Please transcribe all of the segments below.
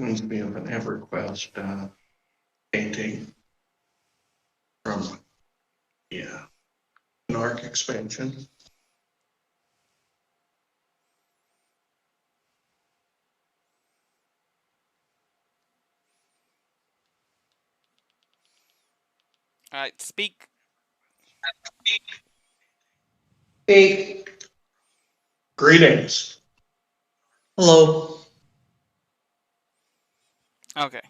Reminds me of an EverQuest painting from an ARC expansion. All right, speak. Speak. Greetings. Hello. Okay.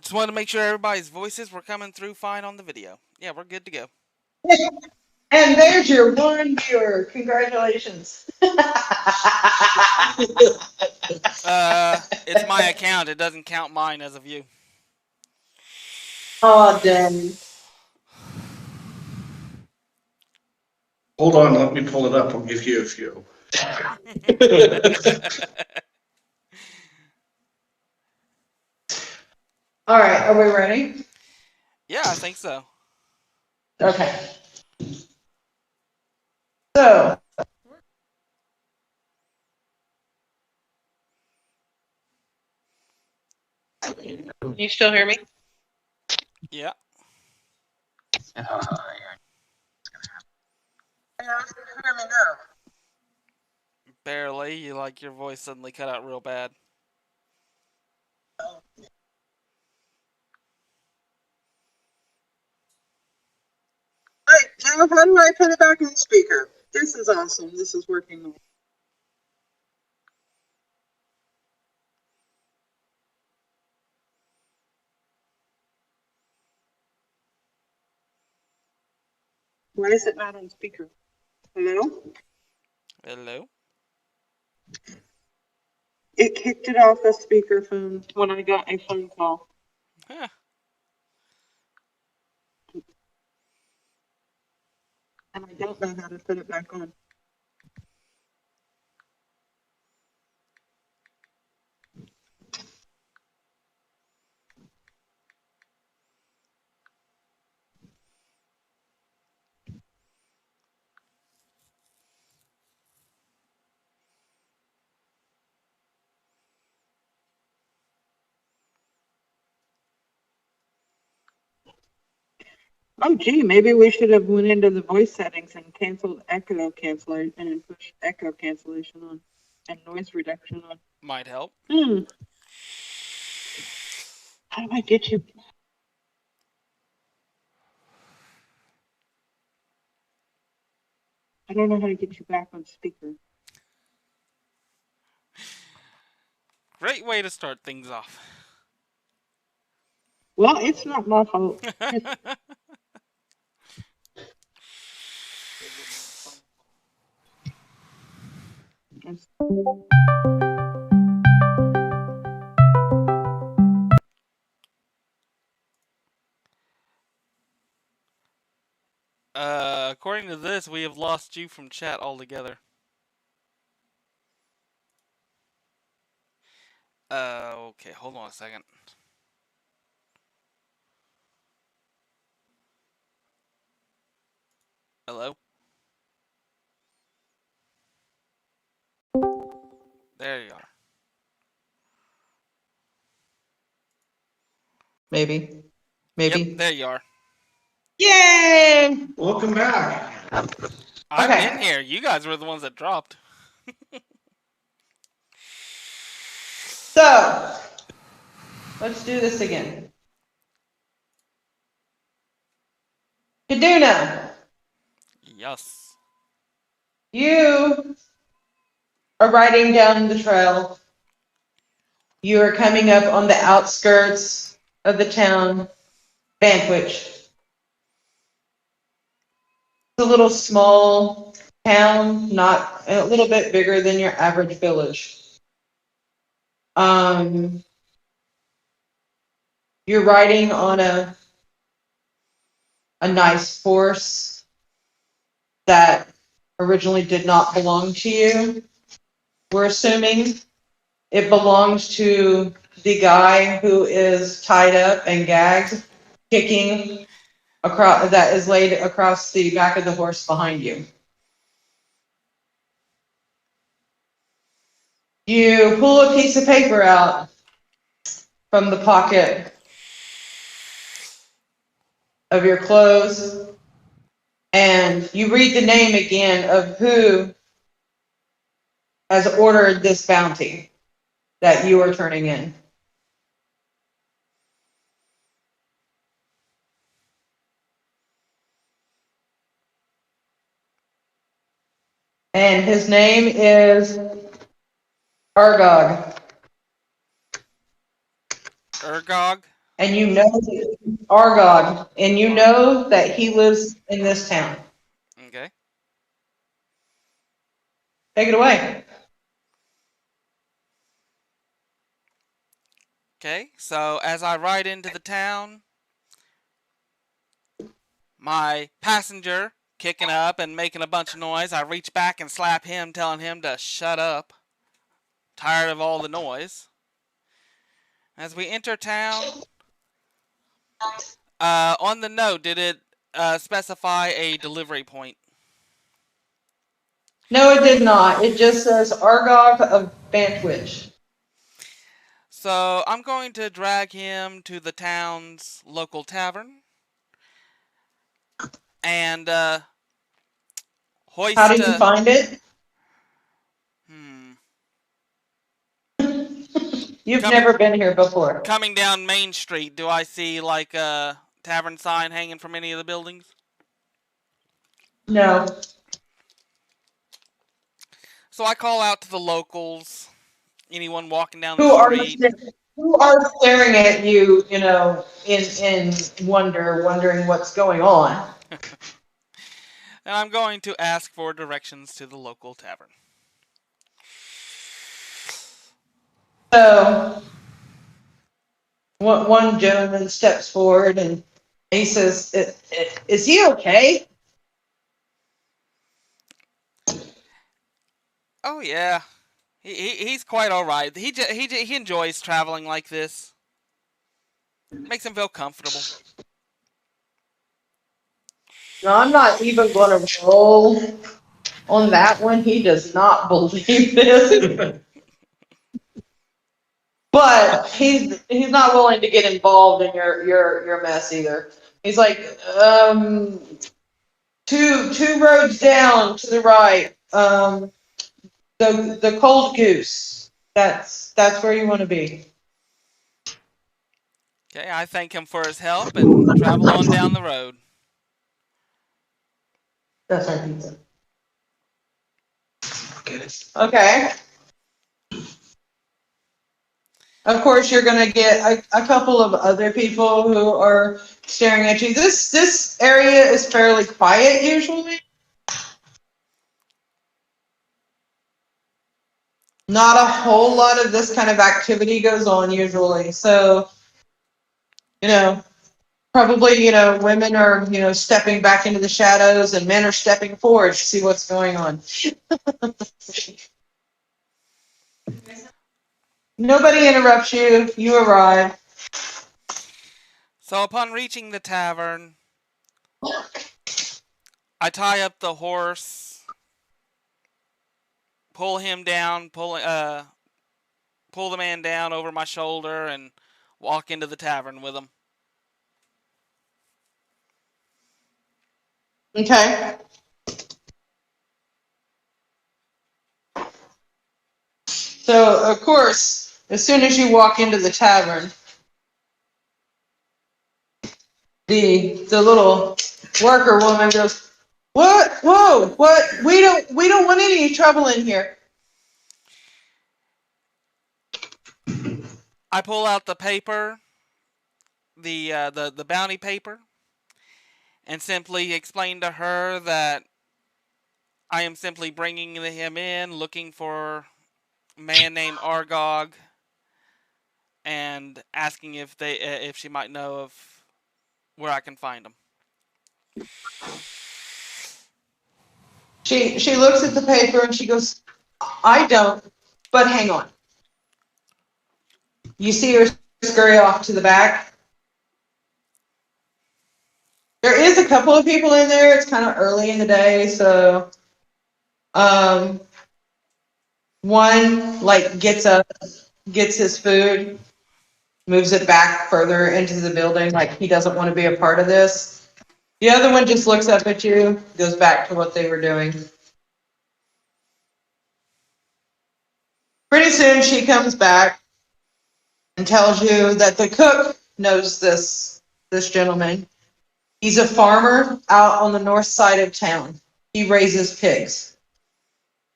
Just wanted to make sure everybody's voices were coming through fine on the video. Yeah, we're good to go. And there's your one viewer. Congratulations. It's my account. It doesn't count mine as a view. Oh, dang. Hold on, let me pull it up. I'll give you a few. All right, are we ready? Yeah, I think so. Okay. So, you still hear me? Yeah. Hear me now. Barely. You like your voice suddenly cut out real bad. Wait, now how do I put it back on speaker? This is awesome. This is working. Why is it not on speaker? Hello? Hello? It kicked it off the speakerphone when I got a phone call. Huh. And I don't know how to put it back on. Oh, gee, maybe we should have went into the voice settings and canceled echo cancellation and pushed echo cancellation on and noise reduction on. Might help. How do I get you? I don't know how to get you back on speaker. Great way to start things off. Well, it's not my fault. According to this, we have lost you from chat altogether. Okay, hold on a second. Hello? There you are. Maybe. Maybe. Yep, there you are. Yay! Welcome back. I'm in here. You guys were the ones that dropped. So, let's do this again. Kaduna. Yes. You are riding down the trail. You are coming up on the outskirts of the town, Vanquich. It's a little small town, not a little bit bigger than your average village. You're riding on a nice horse that originally did not belong to you. We're assuming it belongs to the guy who is tied up and gagged, kicking across, that is laid across the back of the horse behind you. You pull a piece of paper out from the pocket of your clothes, and you read the name again of who has ordered this bounty that you are turning in. And his name is Argog. Urgog? And you know Argog, and you know that he lives in this town. Okay. Take it away. Okay, so as I ride into the town, my passenger kicking up and making a bunch of noise, I reach back and slap him, telling him to shut up. Tired of all the noise. As we enter town, on the note, did it specify a delivery point? No, it did not. It just says Argog of Bantwich. So I'm going to drag him to the town's local tavern and hoist. How do you find it? You've never been here before. Coming down Main Street, do I see like a tavern sign hanging from any of the buildings? No. So I call out to the locals, anyone walking down Who the are street. who are staring at you, you know, in wondering what's going on. And I'm going to ask for directions to the local tavern. So one gentleman steps forward and he says, "Is he okay?" Oh yeah, he's quite all right. He enjoys traveling like this. Makes him feel comfortable. No, I'm not even going to roll on that one. He does not believe this. But he's not willing to get involved in your mess either. He's like, two roads down to the right. The Cold Goose. That's where you want to be. Okay, I thank him for his help and travel on down the road. That's our pizza. Okay. Of course, you're going to get a couple of other people who are staring at you. This area is fairly quiet usually. Not a whole lot of this kind of activity goes on usually. So, probably, women are, stepping back into the shadows and men are stepping forward to see what's going on. Nobody interrupts you. You arrive. So upon reaching the tavern, I tie up the horse, pull him down, pull the man down over my shoulder, and walk into the tavern with him. Okay. So, of course, as soon as you walk into the tavern, the little worker woman goes, "What? Whoa! What? We don't want any trouble in here." I pull out the paper, the bounty paper, and simply explain to her that I am simply bringing him in, looking for a man named Argog, and asking if she might know of where I can find him. She looks at the paper and she goes, "I don't, but hang on." You see her scurry off to the back. There is a couple of people in there. It's kind of early in the day, so One, like, gets up, gets his food, moves it back further into the building, like he doesn't want to be a part of this. The other one just looks up at you, goes back to what they were doing. Pretty soon she comes back and tells you that the cook knows this gentleman. He's a farmer out on the north side of town. He raises pigs.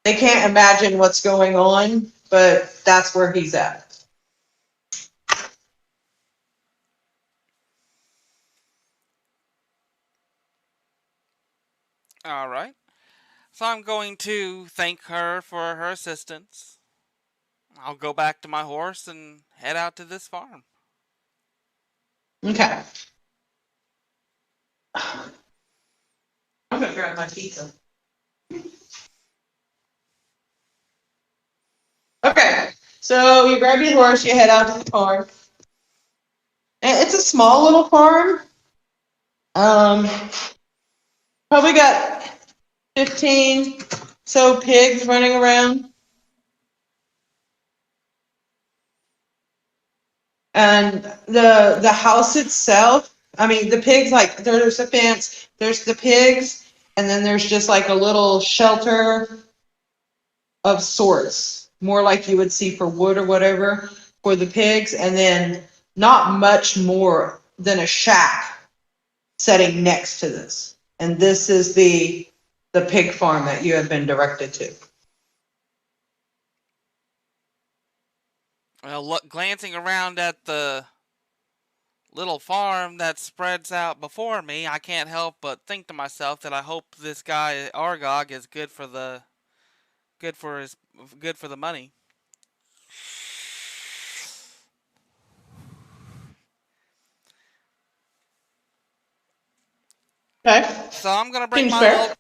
They can't imagine what's going on, but that's where he's at. All right. So I'm going to thank her for her assistance. I'll go back to my horse and head out to this farm. Okay. I'm gonna grab my pizza. Okay, so you grab your horse, you head out to the farm. And it's a small little farm. Probably got 15 so pigs running around. And the house itself, I mean, the pigs, like, there's a fence, there's the pigs, and then there's just like a little shelter of sorts, more like you would see for wood or whatever for the pigs, and then not much more than a shack setting next to this. And this is the pig farm that you have been directed to. Well, look, glancing around at the little farm that spreads out before me, I can't help but think to myself that I hope this guy Argog is good for the money. Okay. So I'm gonna bring Seems fair.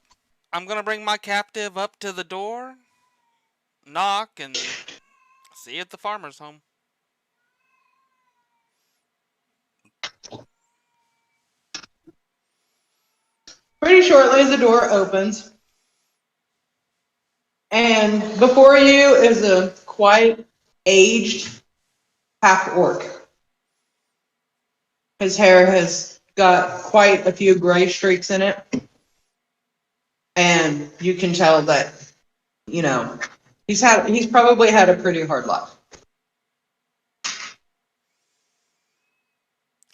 I'm gonna bring my captive up to the door, knock, and see if the farmer's home. Pretty shortly, the door opens, and before you is a quite aged half-orc. His hair has got quite a few gray streaks in it, and you can tell that, you know, he's probably had a pretty hard life.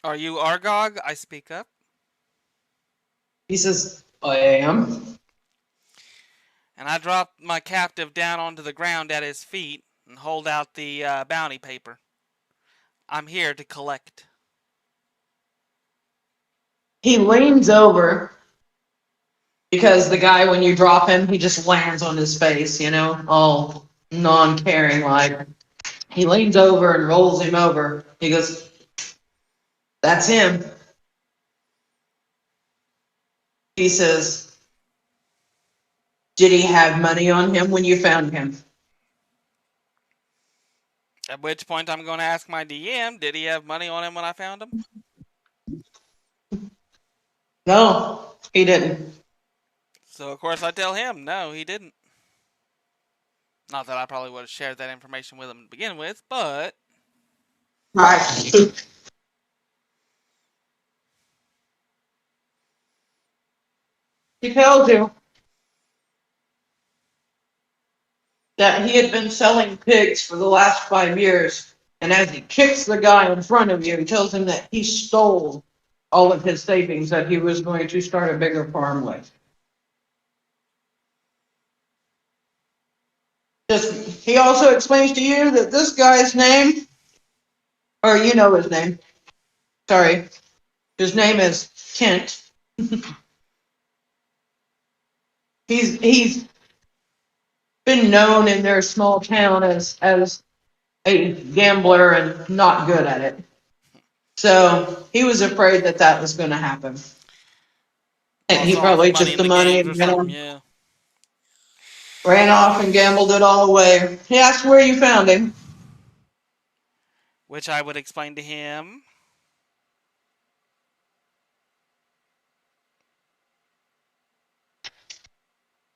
Are you Argog? I speak up. He says, I am. And I drop my captive down onto the ground at his feet and hold out the bounty paper. I'm here to collect. He leans over, because the guy, when you drop him, he just lands on his face, you know, all non-caring like. He leans over and rolls him over. He goes, that's him. He says, did he have money on him when you found him? At which point I'm going to ask my DM, did he have money on him when I found him? No, he didn't. So of course I tell him, no, he didn't. Not that I probably would have shared that information with him to begin with, but... Right. He tells you that he had been selling pigs for the last 5 years, and as he kicks the guy in front of you, he tells him that he stole all of his savings that he was going to start a bigger farm with. He also explains to you that this guy's name, or you know his name, sorry, his name is Kent. He's been known in their small town as a gambler and not good at it. So he was afraid that that was going to happen. And he Lost all probably his money took in the the money games or and something, yeah. ran off and gambled it all away. He asked where you found him. Which I would explain to him.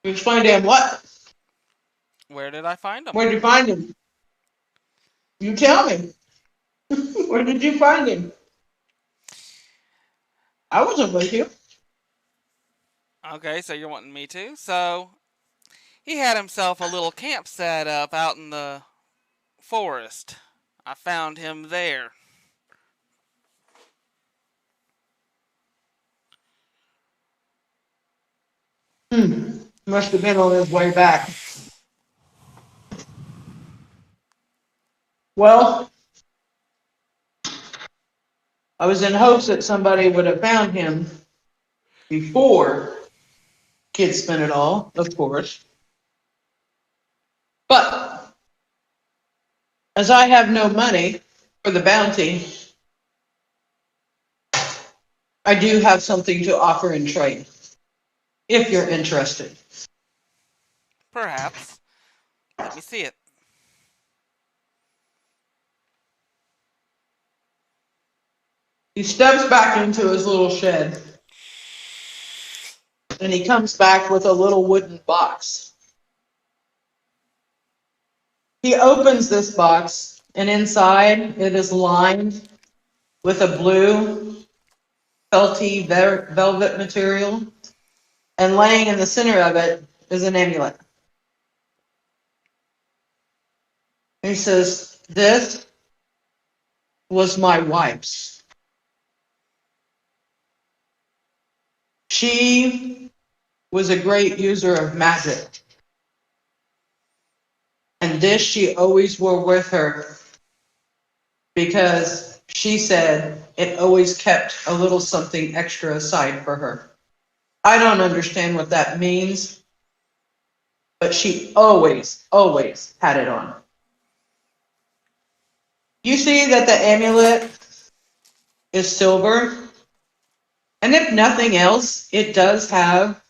You explained to him what? Where did I find him? Where'd you find him? You tell me. Where did you find him? I wasn't with you. Okay, so you're wanting me to. So, he had himself a little camp set up out in the forest. I found him there. Must have been on his way back. Well, I was in hopes that somebody would have found him before Kids Spend It All, of course. But as I have no money for the bounty, I do have something to offer in trade, if you're interested. Perhaps. Let me see it. He steps back into his little shed, and he comes back with a little wooden box. He opens this box, and inside it is lined with a blue felty velvet material, and laying in the center of it is an amulet. And he says, "This was my wife's. She was a great user of magic. And this she always wore with her because she said it always kept a little something extra aside for her. I don't understand what that means, but she always, always had it on." You see that the amulet is silver, and if nothing else, it does have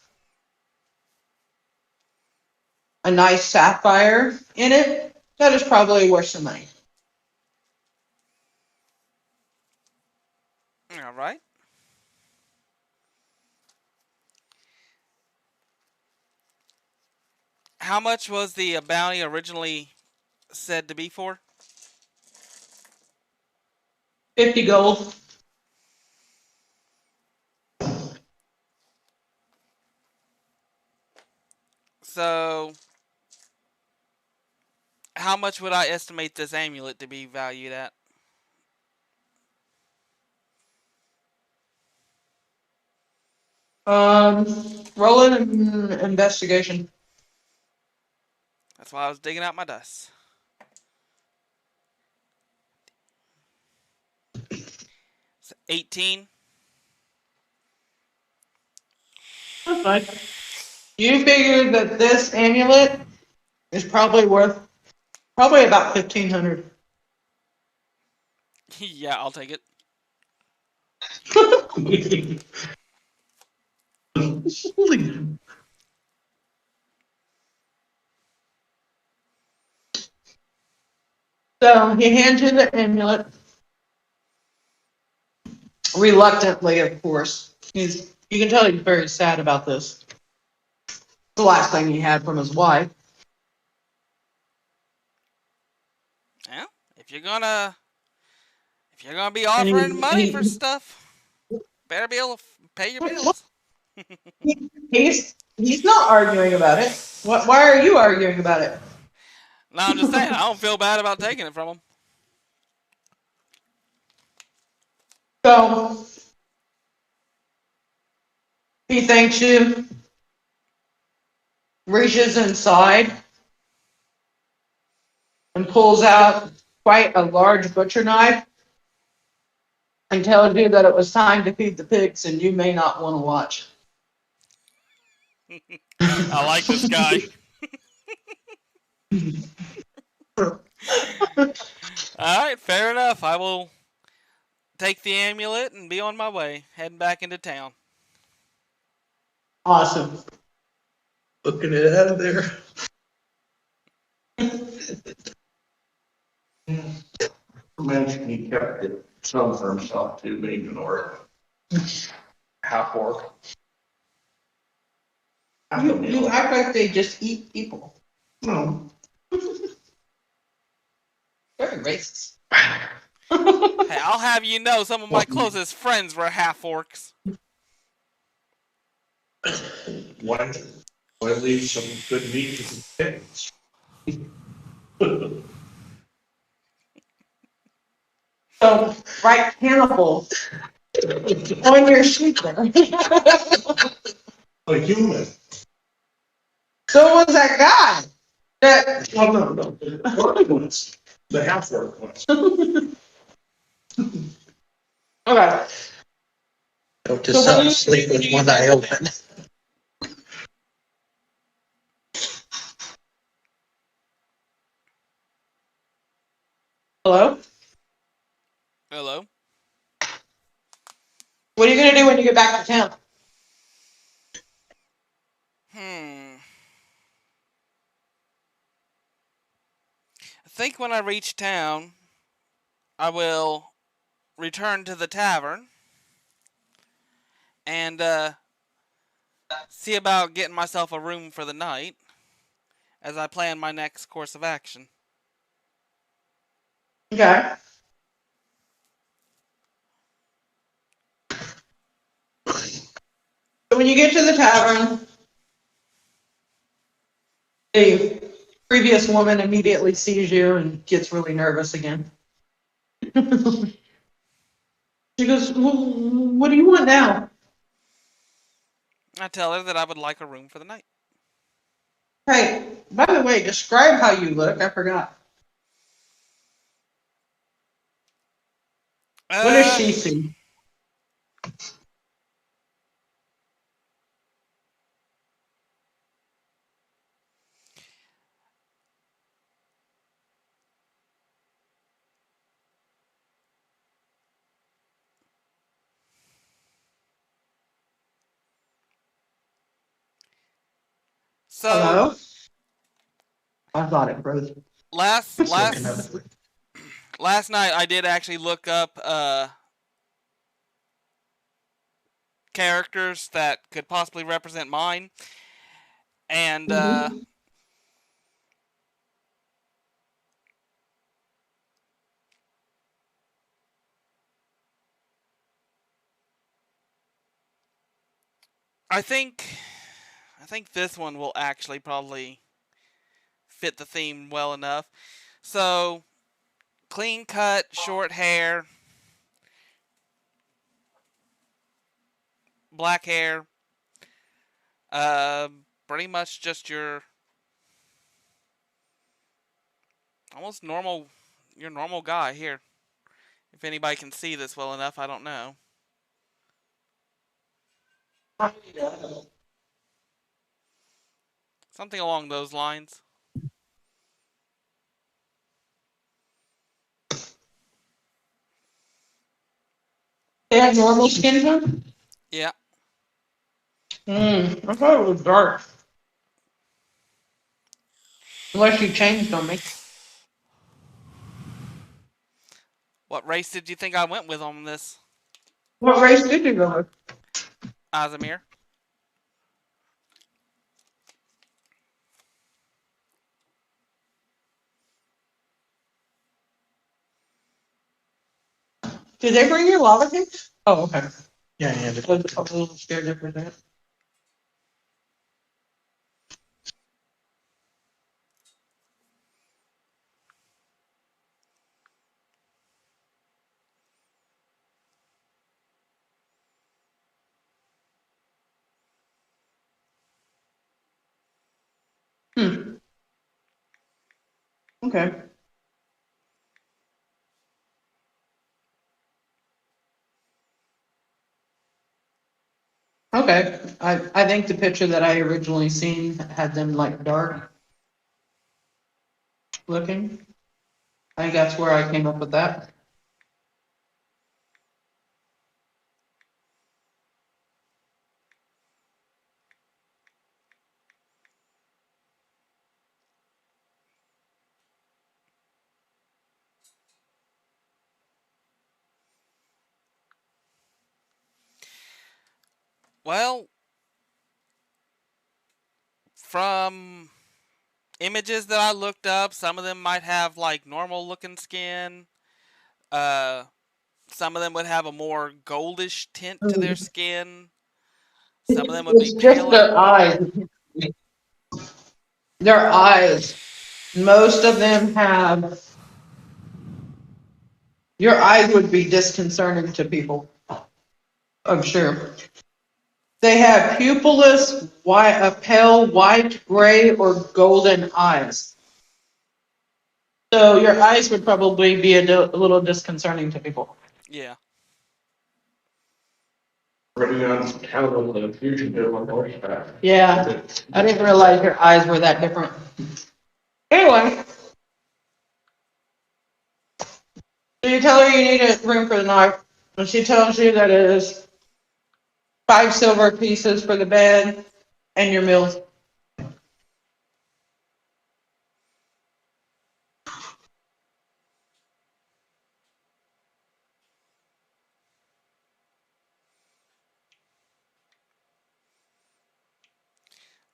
a nice sapphire in it. That is probably worth some money. All right. How much was the bounty originally said to be for? 50 gold. So, how much would I estimate this amulet to be valued at? Roll an investigation. That's why I was digging out my dice. So 18. That's fine. You figure that this amulet is probably worth about 1,500. Yeah, I'll take it. So he hands you the amulet. Reluctantly, of course. You can tell he's very sad about this. The last thing he had from his wife. Yeah, if you're gonna be offering money for stuff, better be able to pay your bills. He's not arguing about it. Why are you arguing about it? No, I'm just saying, I don't feel bad about taking it from him. So he thanks you, reaches inside, and pulls out quite a large butcher knife and tells you that it was time to feed the pigs and you may not want to watch. I like this guy. Alright, fair enough. I will take the amulet and be on my way, heading back into town. Awesome. Looking it out of there. Mentioned he kept it some for himself too, being an orc. Half orc. You act like they just eat people. No. Very racist. Hey, I'll have you know, some of my closest friends were half orcs. Why leave some good meat to the pigs? So, right, Hannibal, on your sheet there. A human. So was that guy. That, Oh, no. The orc ones. The half-orc ones. okay. Go to So when some you- sleep with one eye open. Hello? Hello? What are you gonna do when you get back to town? I think when I reach town, I will return to the tavern and see about getting myself a room for the night as I plan my next course of action. Okay. So when you get to the tavern, the previous woman immediately sees you and gets really nervous again. She goes, well, what do you want now? I tell her that I would like a room for the night. Hey, by the way, describe how you look. I forgot. What does she see? So Hello? I thought it froze. last Looking at it. last night I did actually look up characters that could possibly represent mine, and I think this one will actually probably fit the theme well enough. So, clean cut, short hair, black hair, pretty much just your almost normal, your normal guy here. If anybody can see this well enough, I don't know. Something along those lines. They have normal skin tone? Yeah. I thought it was dark. Unless you changed on me. What race did you think I went with on this, What race did you go with? Azamir? Did they bring you lava cakes? Oh, okay. Yeah, and I was a little scared for that. Okay. Okay. I think the picture that I originally seen had them like dark looking. I think that's where I came up with that. Well, from images that I looked up, some of them might have like normal looking skin. Some of them would have a more goldish tint to their skin. Some of them would be It's just paler. their eyes. Their eyes. Most of them have. Your eyes would be disconcerting to people, I'm sure. They have pupilless, pale white, gray, or golden eyes. So your eyes would probably be a little disconcerting to people. Yeah. Already on account of the fugitive on horseback. Yeah, I didn't realize your eyes were that different. Anyway. So you tell her you need a room for the knife, and she tells you that it is 5 silver pieces for the bed and your meals.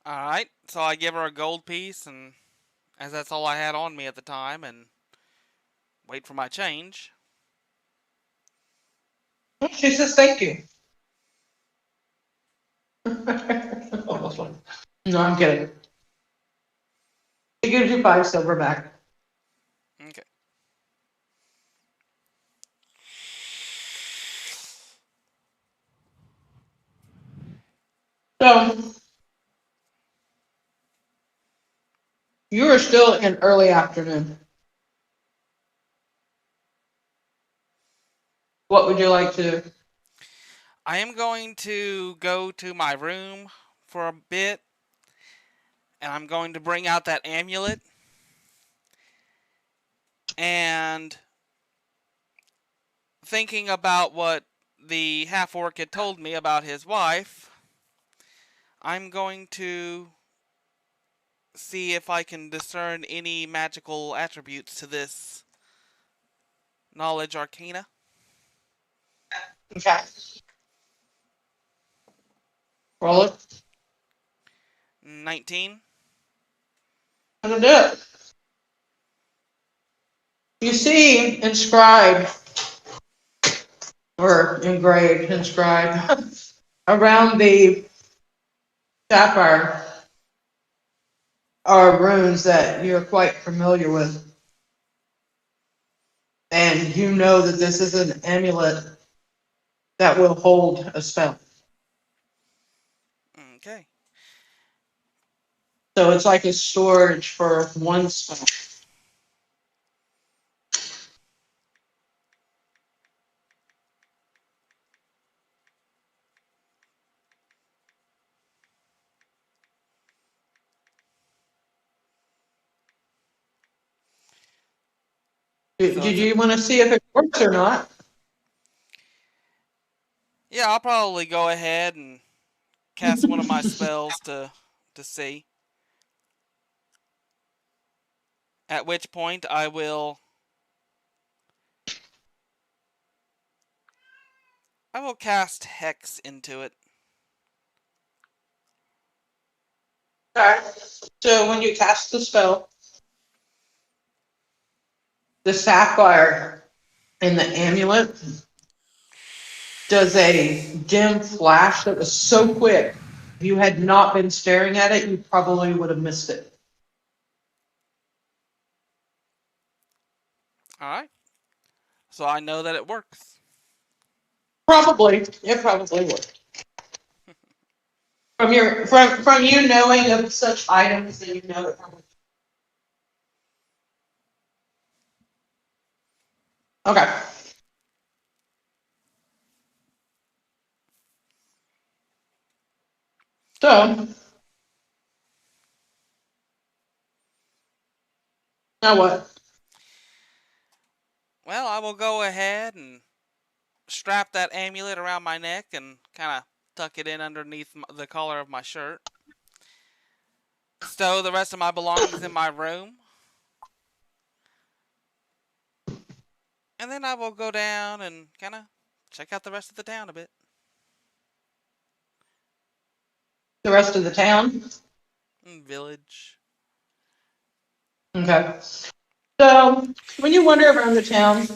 Alright, so I give her a gold piece, and as that's all I had on me at the time, and wait for my change. She says thank you. No, I'm kidding. She gives you 5 silver back. Okay. So you are still in early afternoon. What would you like to do? I am going to go to my room for a bit, and I'm going to bring out that amulet, and thinking about what the half-orc had told me about his wife, I'm going to see if I can discern any magical attributes to this knowledge arcana. Okay. Roll it. 19. I'm gonna do it. You see inscribed or inscribed around the sapphire are runes that you're quite familiar with. And you know that this is an amulet that will hold a spell. Okay. So it's like a storage for one spell. So Did you want to see if it works or not? yeah, I'll probably go ahead and cast one of my spells to see. At which point I will cast Hex into it. Okay. So when you cast the spell, the sapphire in the amulet does a dim flash that was so quick. If you had not been staring at it, you probably would have missed it. Alright. So I know that it works. Probably. It probably would. From you knowing of such items that you know it probably. Okay. So now what? Well, I will go ahead and strap that amulet around my neck and kind of tuck it in underneath the collar of my shirt. Stow the rest of my belongings in my room. And then I will go down and kind of check out the rest of the town a bit. The rest of the town? Village. Okay. So when you wander around the town,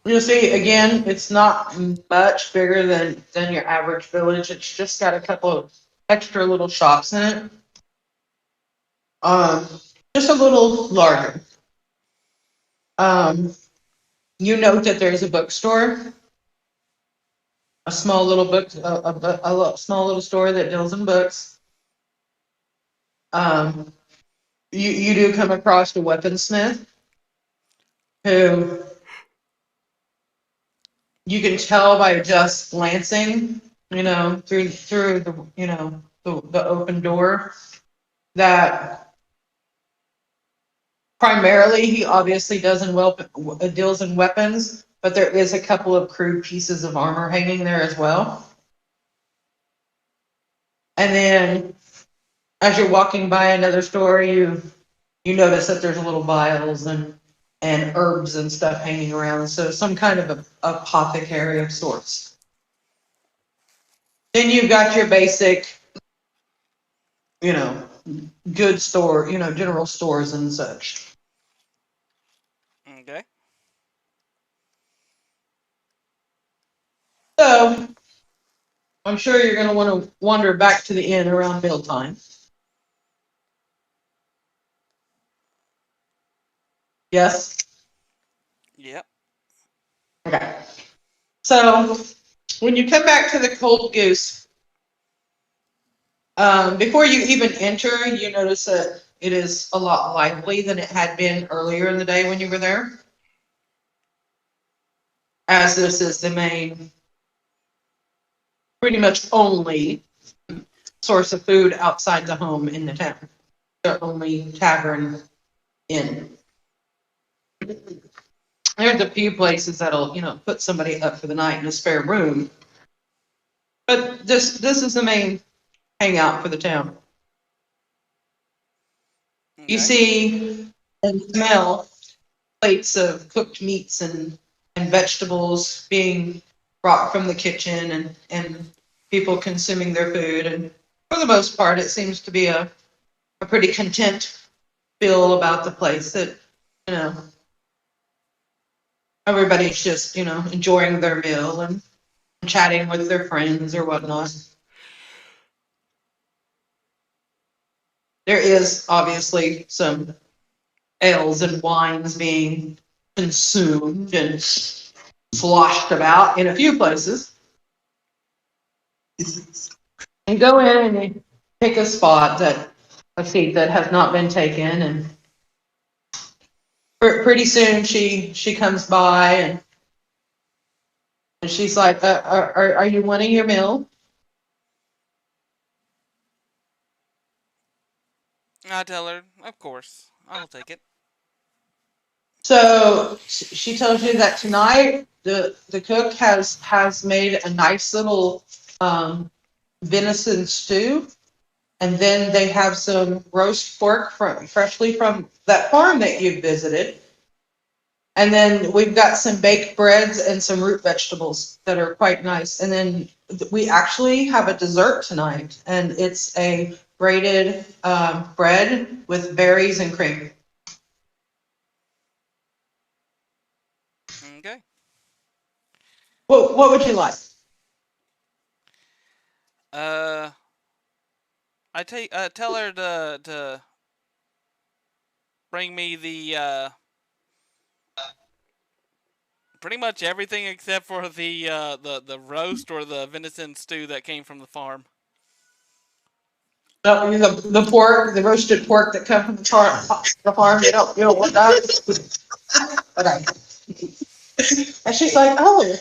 you'll see again, it's not much bigger than your average village. It's just got a couple of extra little shops in it. Just a little larger. You note that there's a bookstore, a small little small little store that deals in books. You do come across a weaponsmith who you can tell by just glancing, through the, the open door that primarily he obviously deals in weapons, but there is a couple of crude pieces of armor hanging there as well. And then as you're walking by another store, you notice that there's little vials and herbs and stuff hanging around. So some kind of a apothecary of sorts. Then you've got your basic, good store, general stores and such. Okay. So I'm sure you're going to want to wander back to the inn around mealtime. Yes? Yep. Okay. So when you come back to the Cold Goose, before you even enter, you notice that it is a lot lively than it had been earlier in the day when you were there. As this is the main, pretty much only source of food outside the home in the town. The only tavern inn. There's a few places that'll, put somebody up for the night in a spare room. But this is the main hangout for the town. You Okay. see and smell plates of cooked meats and vegetables being brought from the kitchen and people consuming their food. And for the most part, it seems to be a pretty content feel about the place that, everybody's just, enjoying their meal and chatting with their friends or whatnot. There is obviously some ales and wines being consumed and sloshed about in a few places. And go in and you pick a seat that has not been taken, and pretty soon she comes by and she's like, are you wanting your meal? I tell her, of course, I will take it. So she tells you that tonight the cook has made a nice little venison stew, and then they have some roast pork freshly from that farm that you visited, and then we've got some baked breads and some root vegetables that are quite nice, and then we actually have a dessert tonight, and it's a braided bread with berries and cream. Okay. What would you like? I tell her to bring me the pretty much everything except for the roast or the venison stew that came from the farm. The pork, the roasted pork that comes from the farm, you don't want that? Okay. And she's like, oh,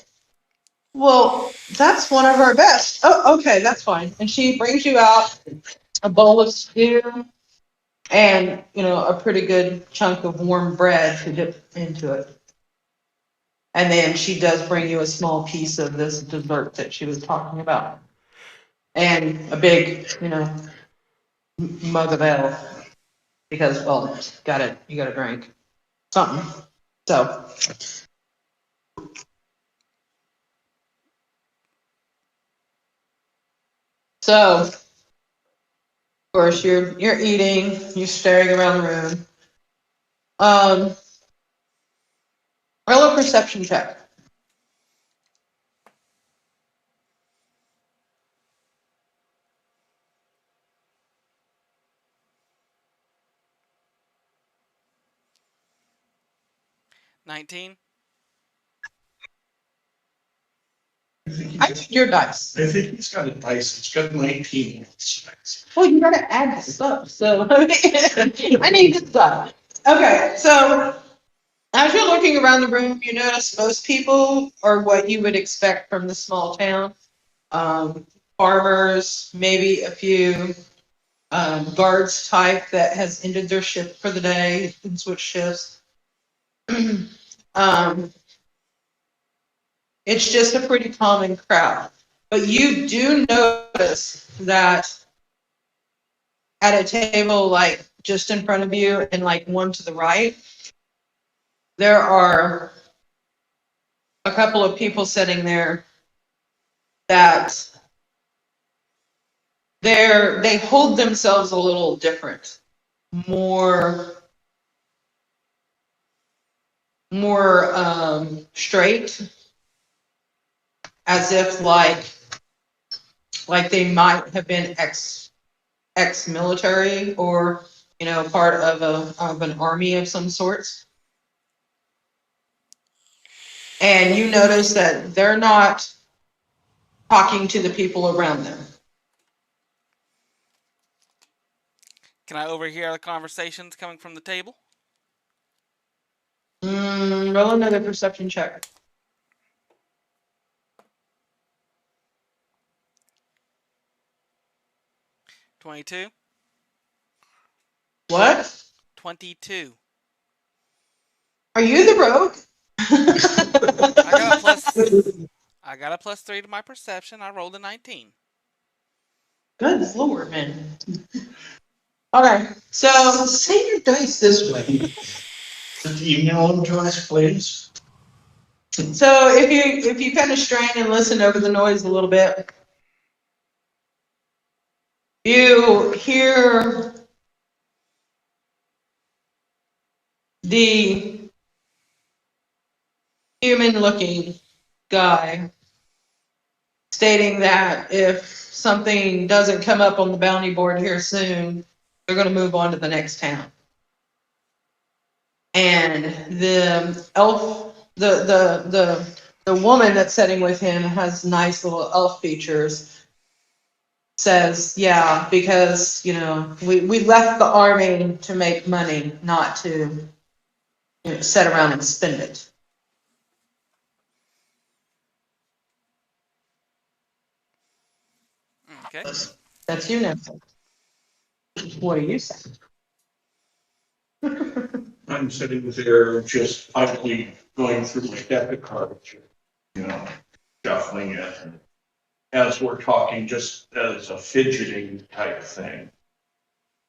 well, that's one of our best. Oh, okay, that's fine. And she brings you out a bowl of stew and, a pretty good chunk of warm bread to dip into it. And then she does bring you a small piece of this dessert that she was talking about. And a big, mug of ale. Because, well, you gotta drink something. So, of course, you're eating, you're staring around the room. Roll a perception check. $19. I need your dice. I think he's got a dice, it's got 19. Well, you gotta add the stuff, so I need this stuff. Okay, so as you're looking around the room, you notice most people are what you would expect from the small town. Farmers, maybe a few guards type that has ended their shift for the day and switched shifts. It's just a pretty common crowd. But you do notice that at a table like just in front of you and like one to the right, there are a couple of people sitting there that they hold themselves a little different, more straight, as if like they might have been ex-military or part of an army of some sorts. And you notice that they're not talking to the people around them. Can I overhear the conversations coming from the table? Roll another perception check. $22. What? 22. Are you the rogue? I got a plus 3 to my perception. I rolled a 19. Good lord, man. Okay, so Say your dice this way. Just email them to us, please. if you kind of strain and listen over the noise a little bit, you hear the human-looking guy stating that if something doesn't come up on the bounty board here soon, they're going to move on to the next town. And the elf, the woman that's sitting with him has nice little elf features. Says, yeah, because we left the army to make money, not to sit around and spend it. Okay. That's you now. What do you say? I'm sitting there just idly going through my deck of cards, shuffling it. And as we're talking, just as a fidgeting type thing.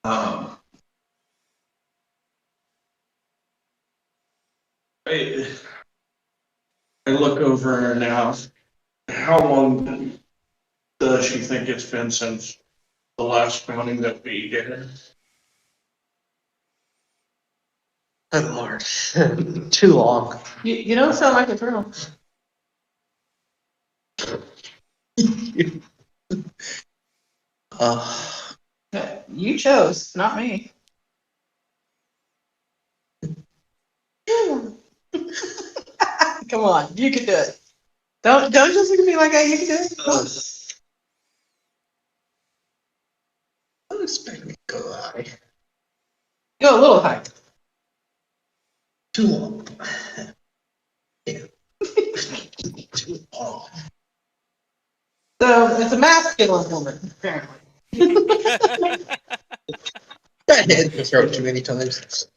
I look over her now. How long does she think it's been since the last bounty that we did? Good lord. Too long. You don't sound like a girl. You chose, not me. Come on, you can do it. Don't just look at me like that. You can do it. Come on. Don't expect me to go high. Go a little high. Too long. Yeah. Too long. So it's a masculine woman, apparently. That hit the throat too many times.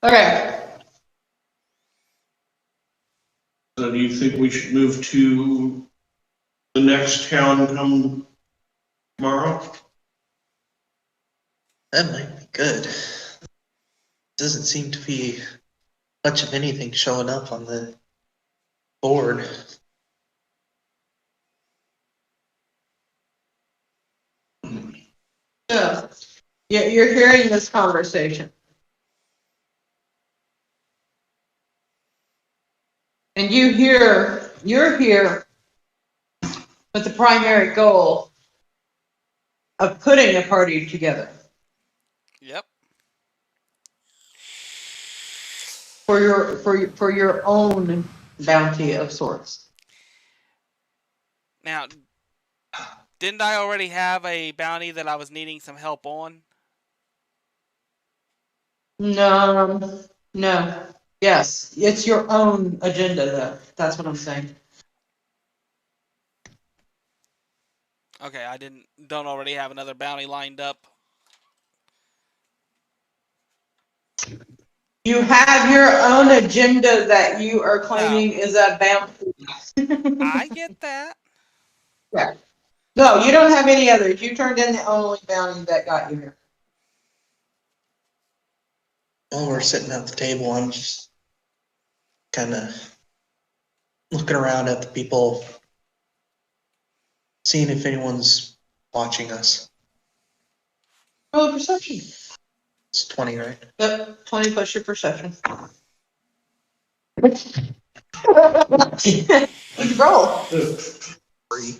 Okay. So do you think we should move to the next town come tomorrow? That might be good. Doesn't seem to be much of anything showing up on the board. So, you're hearing this conversation. And you're here with the primary goal of putting a party together Yep. for your own bounty of sorts. Now, didn't I already have a bounty that I was needing some help on? No, no. Yes, it's your own agenda though. That's what I'm saying. Okay, I don't already have another bounty lined up. You have your own agenda that you are claiming is a bounty. I get that. Yeah. No, you don't have any others. You turned in the only bounty that got you here. While we're sitting at the table, I'm just kind of looking around at the people, seeing if anyone's watching us. Roll a perception. It's 20, right? Yep, 20 plus your perception. What'd you roll? 3.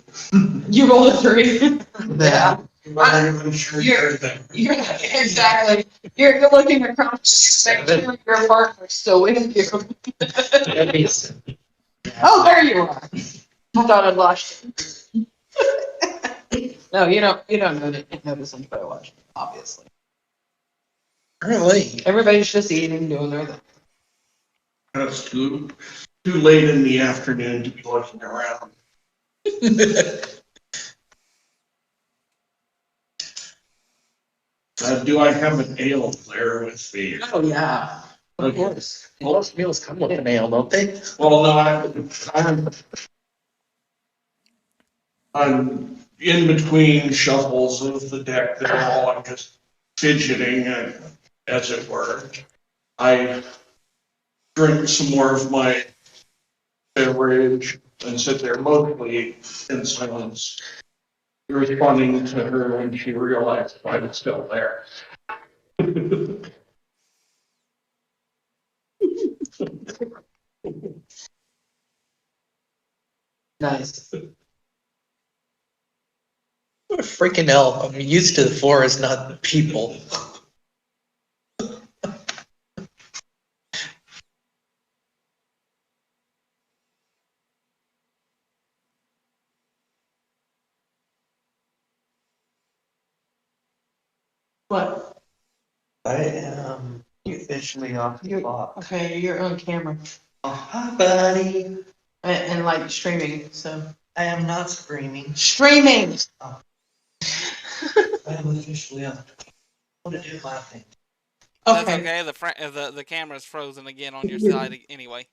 You rolled a 3. Yeah. I'm sure everything. You're exactly. You're looking across, making sure your partner's still with you. Oh, there you are. I thought I'd lost you. No, you don't notice anybody watching, obviously. Really? Everybody's just eating, doing their thing. That's too late in the afternoon to be looking around. Do I have an ale there with me? Oh, yeah. Of Okay. course. Most meals come with an ale, don't they? Well, no, I'm in between shuffles of the deck there, while I'm just fidgeting, as it were. I drink some more of my beverage and sit there mostly in silence, responding to her when she realized I was still there. Nice. Freaking hell. I'm used to the forest, not the people. What? I am officially off the clock. Okay, you're on camera Oh, hi, buddy. and like streaming, so. I am not screaming. Streaming! I am officially on. I'm gonna do my thing. That's Okay, okay. The camera's frozen again on your side anyway.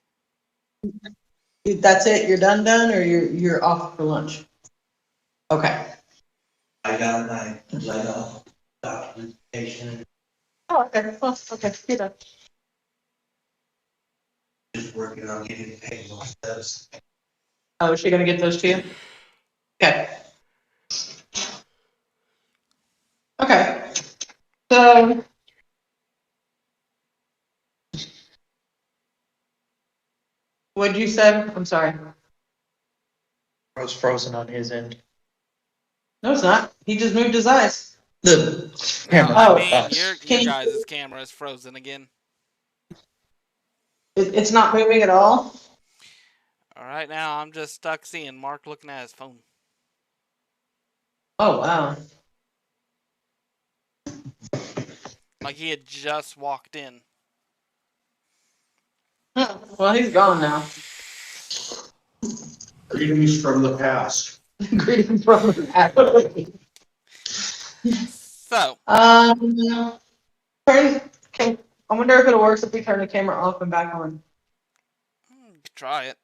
that's it, you're done, or you're off for lunch? Okay. I got my layoff documentation, Oh, okay, well, okay, you're done. just working on getting paid on those. Oh, is she gonna get those to you? Okay. Okay, so. What'd you say? I'm sorry. I was frozen on his end. No, it's not. He just moved his eyes. The No, camera. I Oh. mean your Can you- guys' camera is frozen again. It's not moving at all? All right, now I'm just stuck seeing Mark looking at his phone. Oh, wow. Like he had just walked in. Well, he's gone now. Greetings from the past. Greetings from the past. So, I wonder if it'll work if we turn the camera off and back on. try it.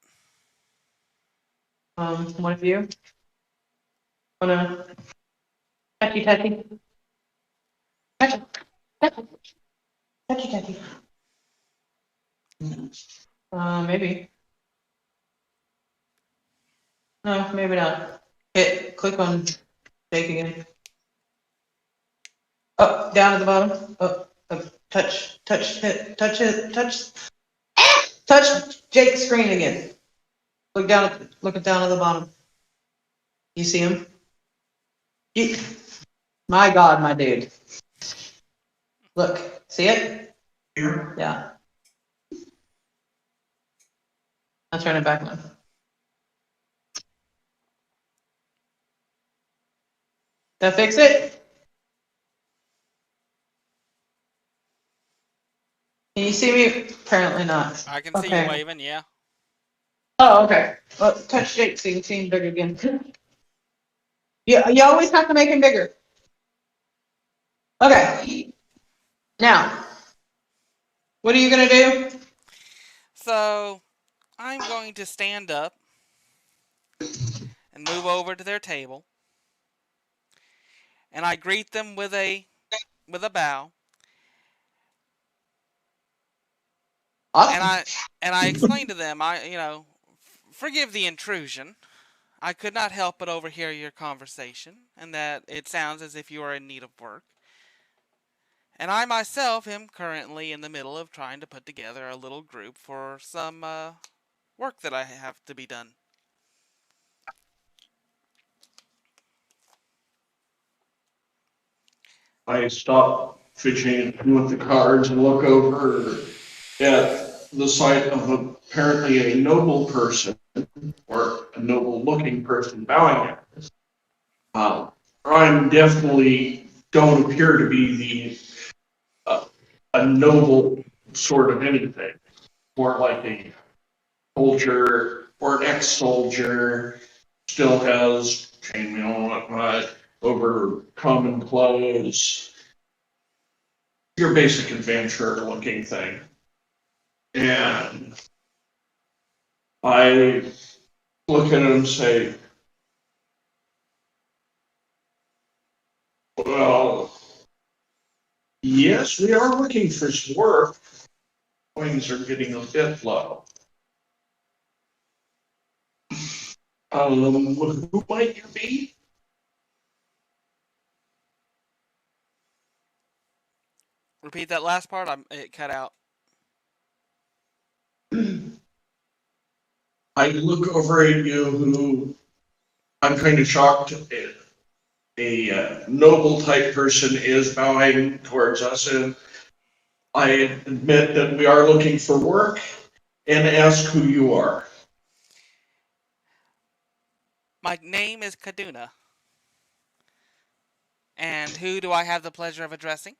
One of you? Wanna touchy touchy? Touchy, touchy, touchy, touchy. Maybe. No, maybe not. Click on shake again. Up, down at the bottom. Up, touch it, touch Jake's screen again. Look down, look down at the bottom. You see him? My God, my dude. Look, see it? Here, Yeah. I'll turn it back on. That fix it? Can you see me? Apparently not. I can see you Okay. waving, yeah. Oh, okay. Well, touch Jake so you can see him bigger again. You always have to make him bigger. Okay. Now, what are you gonna do? So, I'm going to stand up and move over to their table. And I greet them with a bow. Awesome. And I explain to them, forgive the intrusion. I could not help but overhear your conversation, and that it sounds as if you are in need of work. And I myself am currently in the middle of trying to put together a little group for some work that I have to be done. I stop fidgeting with the cards and look over at the sight of apparently a noble person or a noble looking person bowing at us. I'm definitely don't appear to be a noble sort of anything, more like a soldier or an ex-soldier, still has chainmail and whatnot over common clothes, your basic adventurer looking thing. And I look at him and say, well, yes, we are looking for some work. Coins are getting a bit low. Who might you be? Repeat that last part. It cut out. I look over at you who I'm kind of shocked a noble type person is bowing towards us, and I admit that we are looking for work and ask who you are. My name is Kaduna. And who do I have the pleasure of addressing?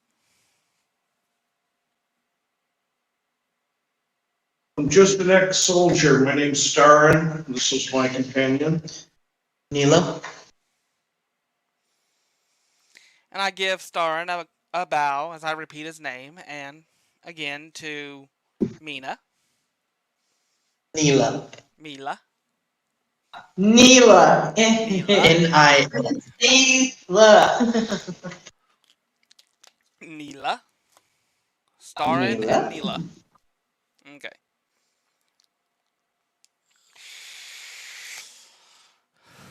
I'm just an ex-soldier. My name's Starin. This is my companion. Neela? And I give Starin a bow as I repeat his name, and again to Mina. Neela. Mila. Neela. Neela. N-I-L. Neela. Neela. Starin Neela. and Neela. Okay.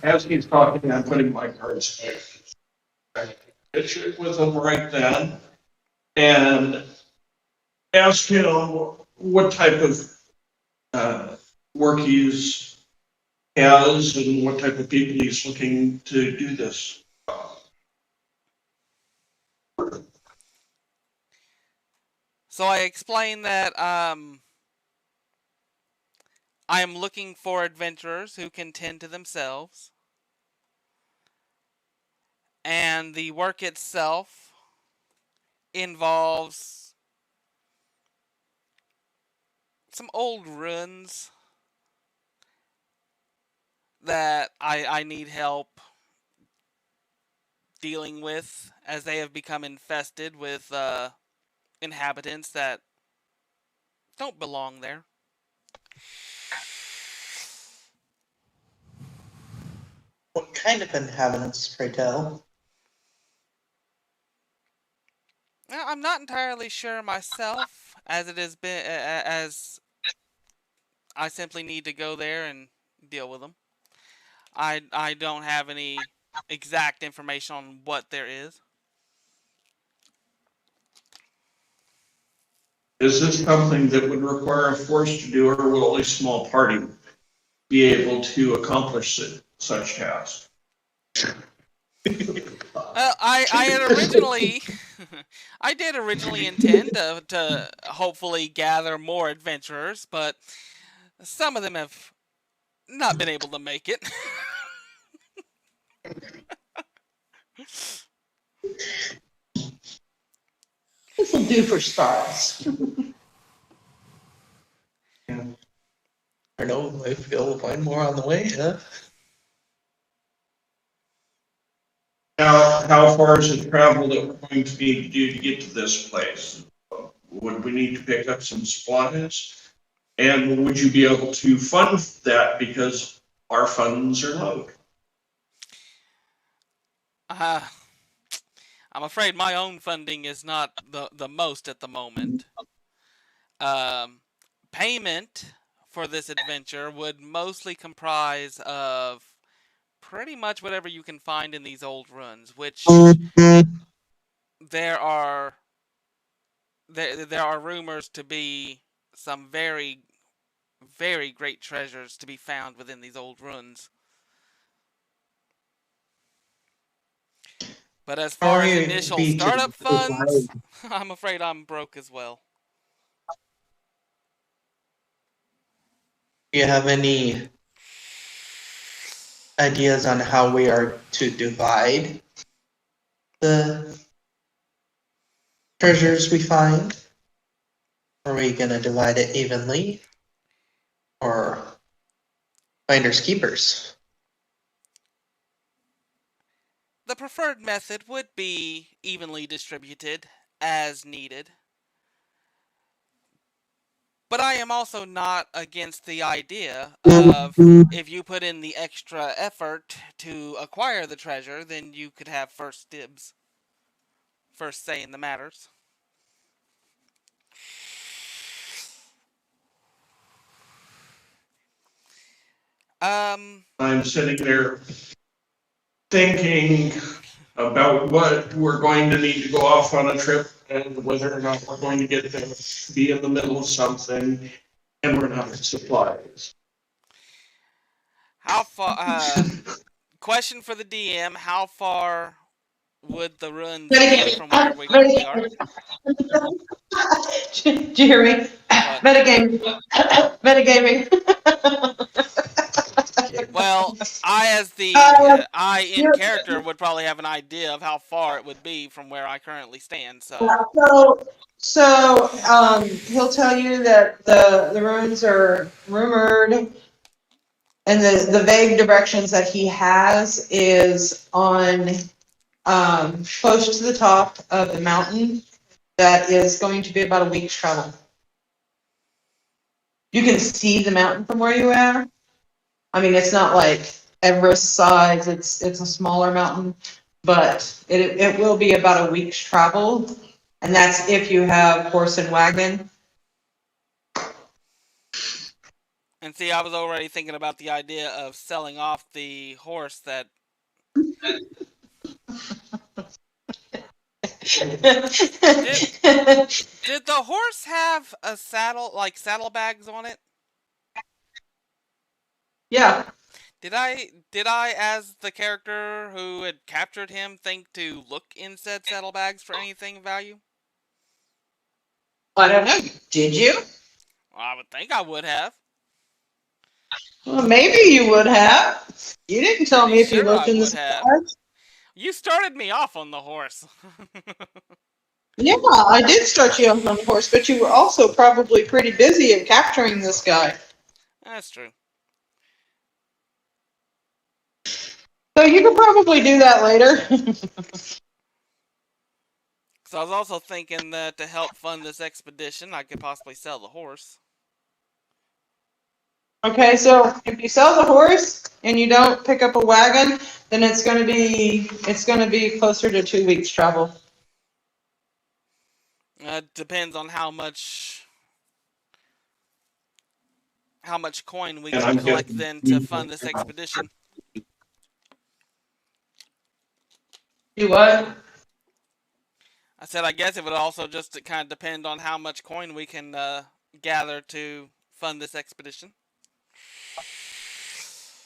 As he's talking, I'm putting my cards away. I pitch it with him right then and ask him what type of work he's has and what type of people he's looking to do this. So I explain that I am looking for adventurers who can tend to themselves. And the work itself involves some old ruins that I need help dealing with, as they have become infested with inhabitants that don't belong there. What kind of inhabitants, pray tell? Now, I'm not entirely sure myself, as it has been, as I simply need to go there and deal with them. I don't have any exact information on what there is. Is this something that would require a force to do, or will only a small party be able to accomplish such tasks? I had originally, I did originally intend to hopefully gather more adventurers, but some of them have not been able to make it. This will do for starts. I know, if you'll find more on the way, huh? How far is the travel that we're going to need to do to get to this place? Would we need to pick up some supplies? And would you be able to fund that because our funds are low? I'm afraid my own funding is not the most at the moment. Payment for this adventure would mostly comprise of pretty much whatever you can find in these old ruins, which there are rumors to be some very, very great treasures to be found within these old ruins. But as far as initial startup funds, I'm afraid I'm broke as well. Do you have any ideas on how we are to divide the treasures we find? Are we gonna divide it evenly? Or finders keepers? The preferred method would be evenly distributed as needed. But I am also not against the idea of if you put in the extra effort to acquire the treasure, then you could have first dibs. First say in the matters. I'm sitting there thinking about what we're going to need to go off on a trip and whether or not we're going to get there, be in the middle of something, and we're not at supplies. How far, question for the DM, how far would the ruins be from where we are? Jeremy, What? metagaming. Well, I in character would probably have an idea of how far it would be from where I currently stand. So, he'll tell you that the ruins are rumored, and the vague directions that he has is on close to the top of the mountain. That is going to be about a week's travel. You can see the mountain from where you are. I mean, it's not like Everest size. It's a smaller mountain, but it will be about a week's travel, and that's if you have horse and wagon. And see, I was already thinking about the idea of selling off the horse that. Did the horse have a saddle, like saddlebags on it? Yeah. Did I, as the character who had captured him, think to look in said saddlebags for anything of value? I don't know. Did you? Well, I would think I would have. Well, maybe you would have. You didn't tell me if you Sure, looked I in the would have. stars. You started me off on the horse. Yeah, I did start you on the horse, but you were also probably pretty busy at capturing this guy. That's true. So you could probably do that later. So I was also thinking that to help fund this expedition, I could possibly sell the horse. Okay, so if you sell the horse and you don't pick up a wagon, then it's gonna be closer to 2 weeks travel. Depends on how much coin we And can I'm collect getting- then to fund this expedition. You what? I said I guess it would also just kind of depend on how much coin we can gather to fund this expedition.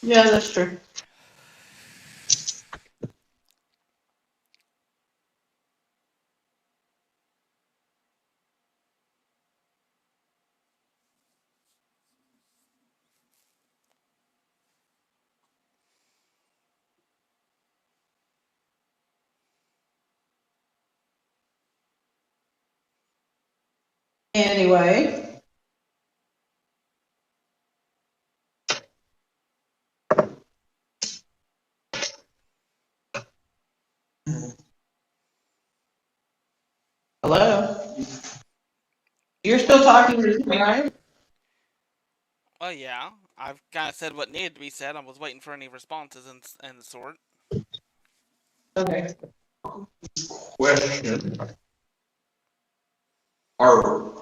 Yeah, that's true. Anyway. Hello? You're still talking to me, right? Well, yeah, I've kind of said what needed to be said. I was waiting for any responses and the sort. Okay. Question. Are,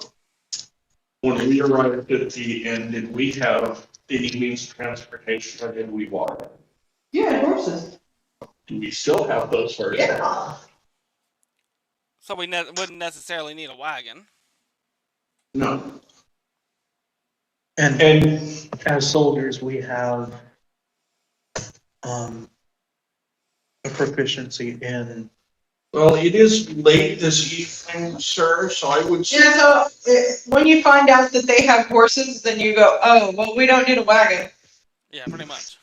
when we arrived at the end, did we have any means of transportation or did we walk? Yeah, horses. Do we still have those horses? Yeah. So we wouldn't necessarily need a wagon. No. And And as soldiers, we have a proficiency in. well, it is late this evening, sir, so I would say, Yeah, so when you find out that they have horses, then you go, oh, well, we don't need a wagon. Yeah, pretty much.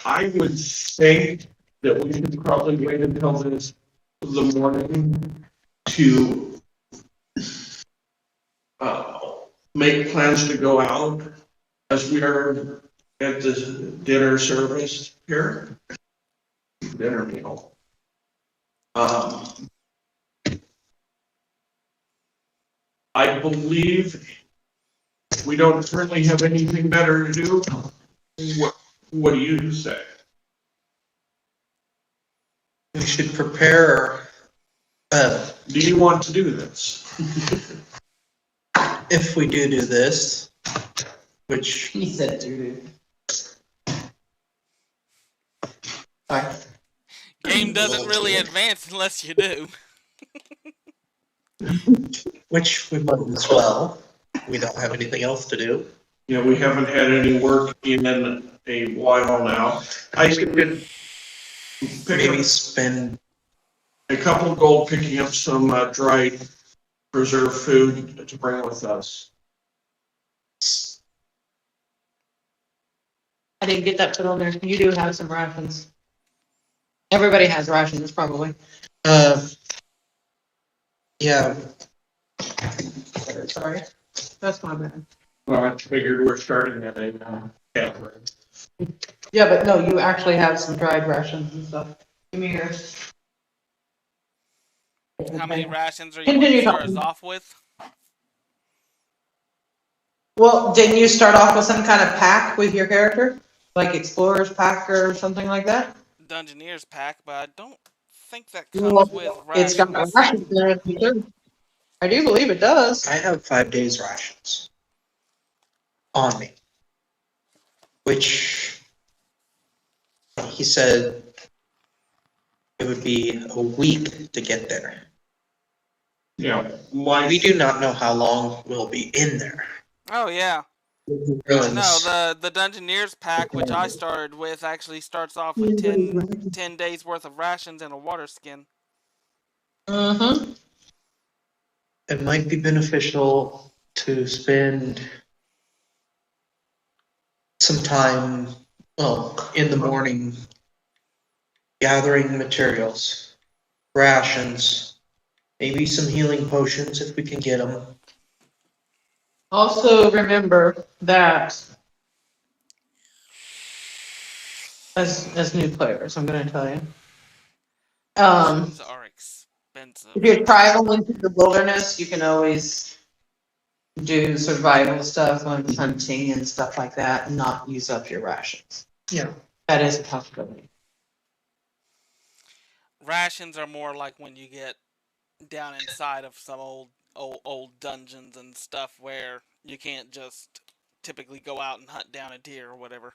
I would think that we should probably wait until the morning to make plans to go out as we are at the dinner service here. Dinner meal. I believe we don't currently have anything better to do. What do you say? We should prepare. Do you want to do this? If we do this, which He said, dude. Fine. Game doesn't really advance unless you do. which we might as well. We don't have anything else to do. Yeah, we haven't had any work in a while now. I could pick Maybe up spend. a couple of gold picking up some dried preserved food to bring with us. I didn't get that put on there. You do have some rations. Everybody has rations, probably. Yeah. Sorry. That's my bad. Well, I figured we're starting at a category. Yeah, but no, you actually have some dried rations and stuff. Give me yours. How many rations are you going Continue to start us talking. off with? Well, didn't you start off with some kind of pack with your character? Like Explorer's pack or something like that? Dungeoneer's pack, but I don't think that comes Well, with it's got rations. rations in it, too. I do believe it does. I have 5 days rations on me, which he said it would be a week to get there. Yeah, We do not know how long we'll be in there. Oh yeah. Ruins. No, the Dungeoneer's pack, which I started with, actually starts off with 10 days worth of rations and a water skin. Mm-hmm. It might be beneficial to spend some time, in the morning, gathering materials, rations, maybe some healing potions if we can get them. Also remember that as new players, I'm gonna tell you. Rations are expensive. If you're traveling through the wilderness, you can always do survival stuff on hunting and stuff like that and not use up your rations. Yeah. That is a possibility. Rations are more like when you get down inside of some old dungeons and stuff where you can't just typically go out and hunt down a deer or whatever.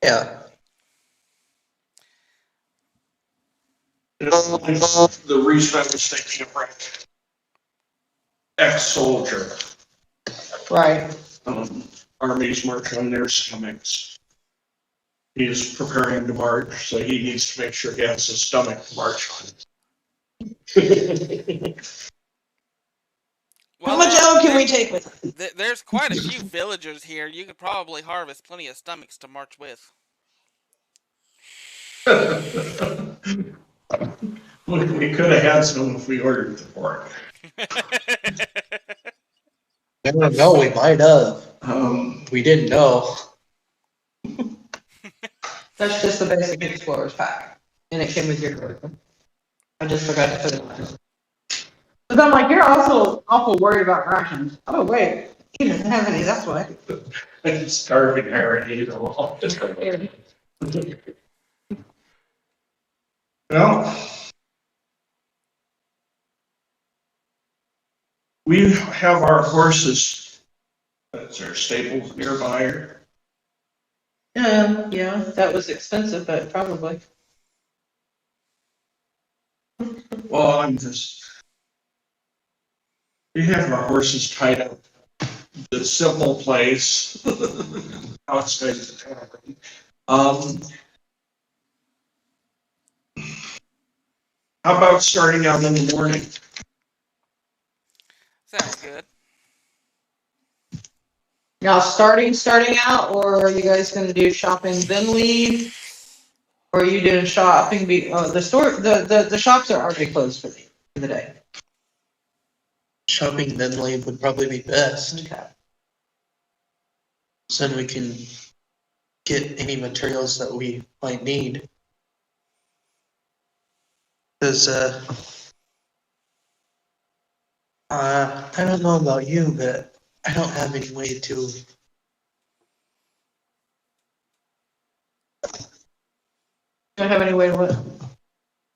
Yeah. The reason I was thinking of right, ex-soldier, Right. Army's marching on their stomachs. He's preparing to march, so he needs to make sure he has his stomach to march on. How Well, much elk can we take with it? there's quite a few villagers here. You could probably harvest plenty of stomachs to march with. We could have had some if we ordered the pork. Never know, we might have. Um, We didn't know. That's just the basic explorer's pack, and it came with your card. I just forgot to put it on. But I'm like, you're also awful worried about rations. Oh wait, he doesn't have any. That's why. I'm starving already. Well, we have our horses. Is there stables nearby? Yeah, that was expensive, but probably. Well, we have our horses tied up. The simple place outside the tavern. How about starting out in the morning? Sounds good. Now, starting out, or are you guys gonna do shopping then leave? Or are you doing shopping? The shops are already closed for the day. Shopping then leave would probably be best. Okay. So then we can get any materials that we might need. Because, I don't know about you, but I don't have any way to Don't have any way to what?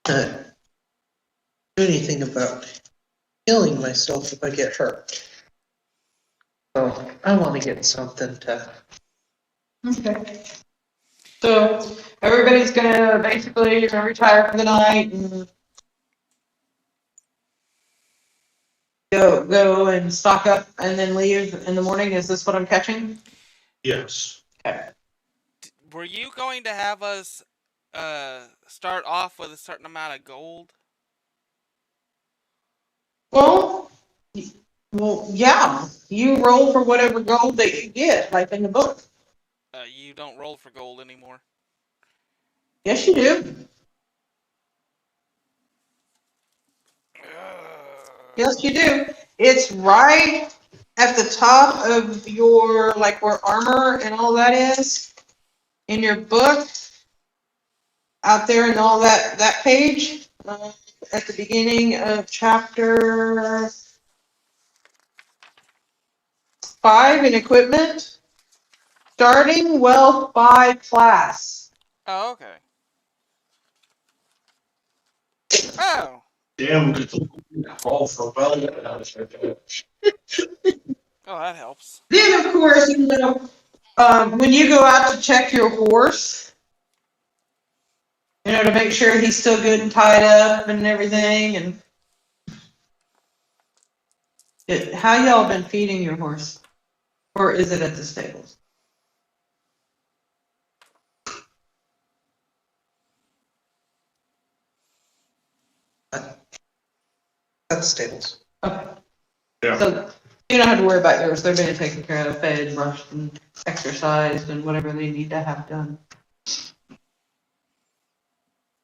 do anything about healing myself if I get hurt. So I want to get something to. Okay. So everybody's gonna basically retire for the night and go and stock up and then leave in the morning. Is this what I'm catching? Yes. Okay. Were you going to have us start off with a certain amount of gold? Well, yeah. You roll for whatever gold that you get, like in the book. You don't roll for gold anymore. Yes, you do. Yes, you do. It's right at the top of your, like where armor and all that is, in your book, out there in all that page, at the beginning of chapter 5 in equipment, starting wealth by class. Oh, okay. Oh. Damn, call for well. Oh, that helps. Then, of course, when you go out to check your horse, to make sure he's still good and tied up and everything, and how y'all been feeding your horse? Or is it at the stables? At the stables. Okay. Yeah. So you don't have to worry about yours. They're being taken care of, fed, brushed, and exercised, and whatever they need to have done.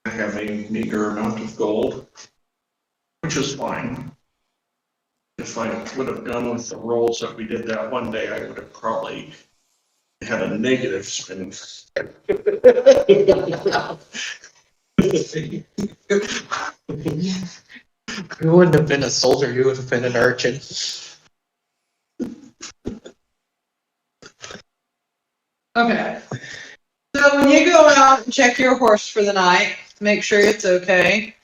I have a meager amount of gold, which is fine. If I would have gone with the rolls that we did that one day, I would have probably had a negative spin. You wouldn't have been a soldier, you would have been an urchin. Okay. So when you go out and check your horse for the night, make sure it's okay.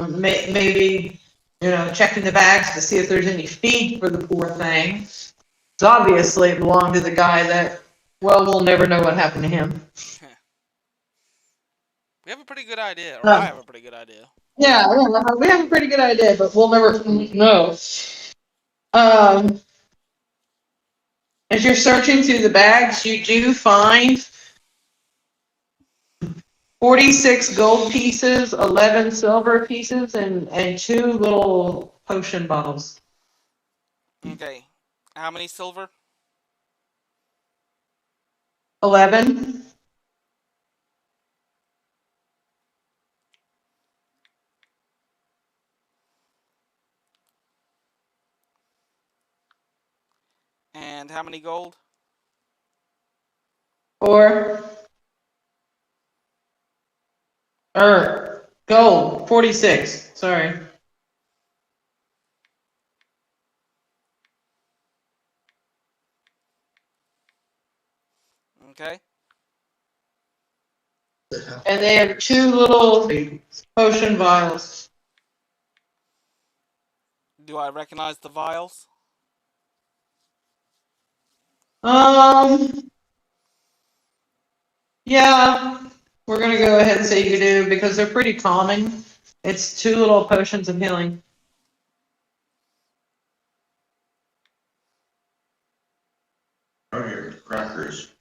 Maybe, checking the bags to see if there's any feed for the poor thing. It's obviously belonged to the guy that Well, we'll never know what happened to him. We have a pretty good idea, or Uh, I have a pretty good idea. Yeah, we have a pretty good idea, but we'll never know. As you're searching through the bags, you do find 46 gold pieces, 11 silver pieces, and 2 little potion bottles. Okay. How many silver? 11. And how many gold? 4. Gold, 46. Sorry. Okay. And they have 2 little potion vials. Do I recognize the vials? Yeah, we're gonna go ahead and say you do because they're pretty calming. It's 2 little potions of healing. Oh, your crackers.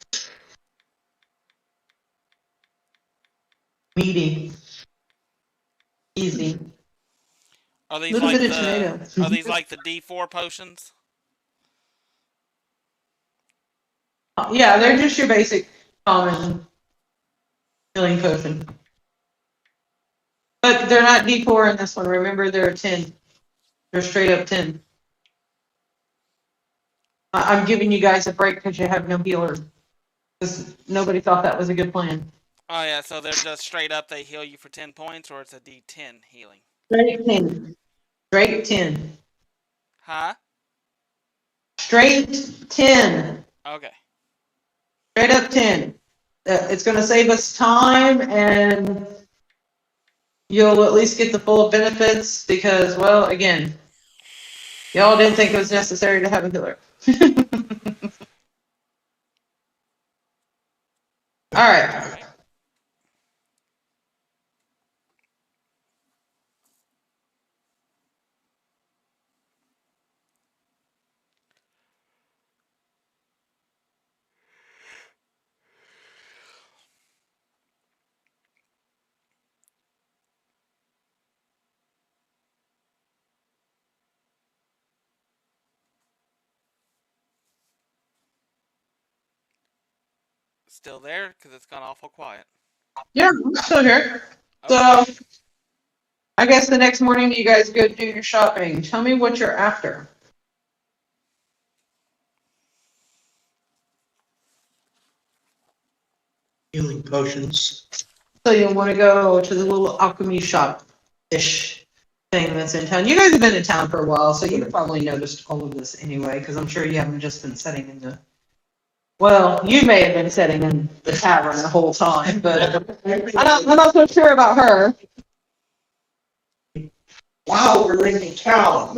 Meaty. Easy. Are these Little like bit of the tomato. Are these like the D4 potions? Yeah, they're just your basic common healing potion. But they're not D4 in this one. Remember, they're a 10. They're straight up 10. I'm giving you guys a break because you have no healer. Because nobody thought that was a good plan. Oh yeah, so they're just straight up. They heal you for 10 points, or it's a D10 healing. Straight 10. Straight 10. Huh? Straight 10. Okay. Straight up 10. It's going to save us time and you'll at least get the full benefits because, well, again, y'all didn't think it was necessary to have a healer. All right. Still there? Because it's gone awful quiet. Yeah, I'm still here. Okay. So, I guess the next morning you guys go do your shopping. Tell me what you're after. Healing potions. So you'll want to go to the little alchemy shop-ish thing that's in town. You guys have been in town for a while, so you've probably noticed all of this anyway, because I'm sure you haven't just been sitting in the... Well, you may have been sitting in the tavern the whole time, but I'm not so sure about her. Wow, we're in town.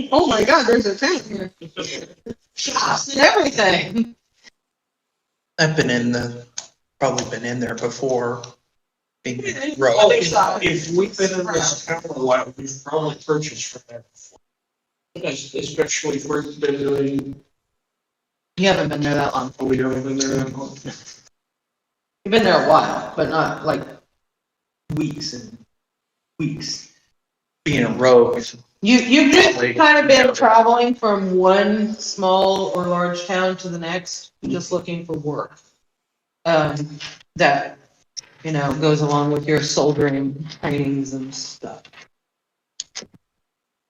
Oh my god, there's a tent here. Shops and everything. I've probably been in there before. Being Oh, rogue. if we've been in this town a while, we've probably purchased from there before. Especially if we've been doing, You haven't been there that long. we haven't been there that long. You've been there a while, but not like weeks and weeks. Being a rogue. You've just kind of been traveling from one small or large town to the next, just looking for work. That, goes along with your soldiering trainings and stuff.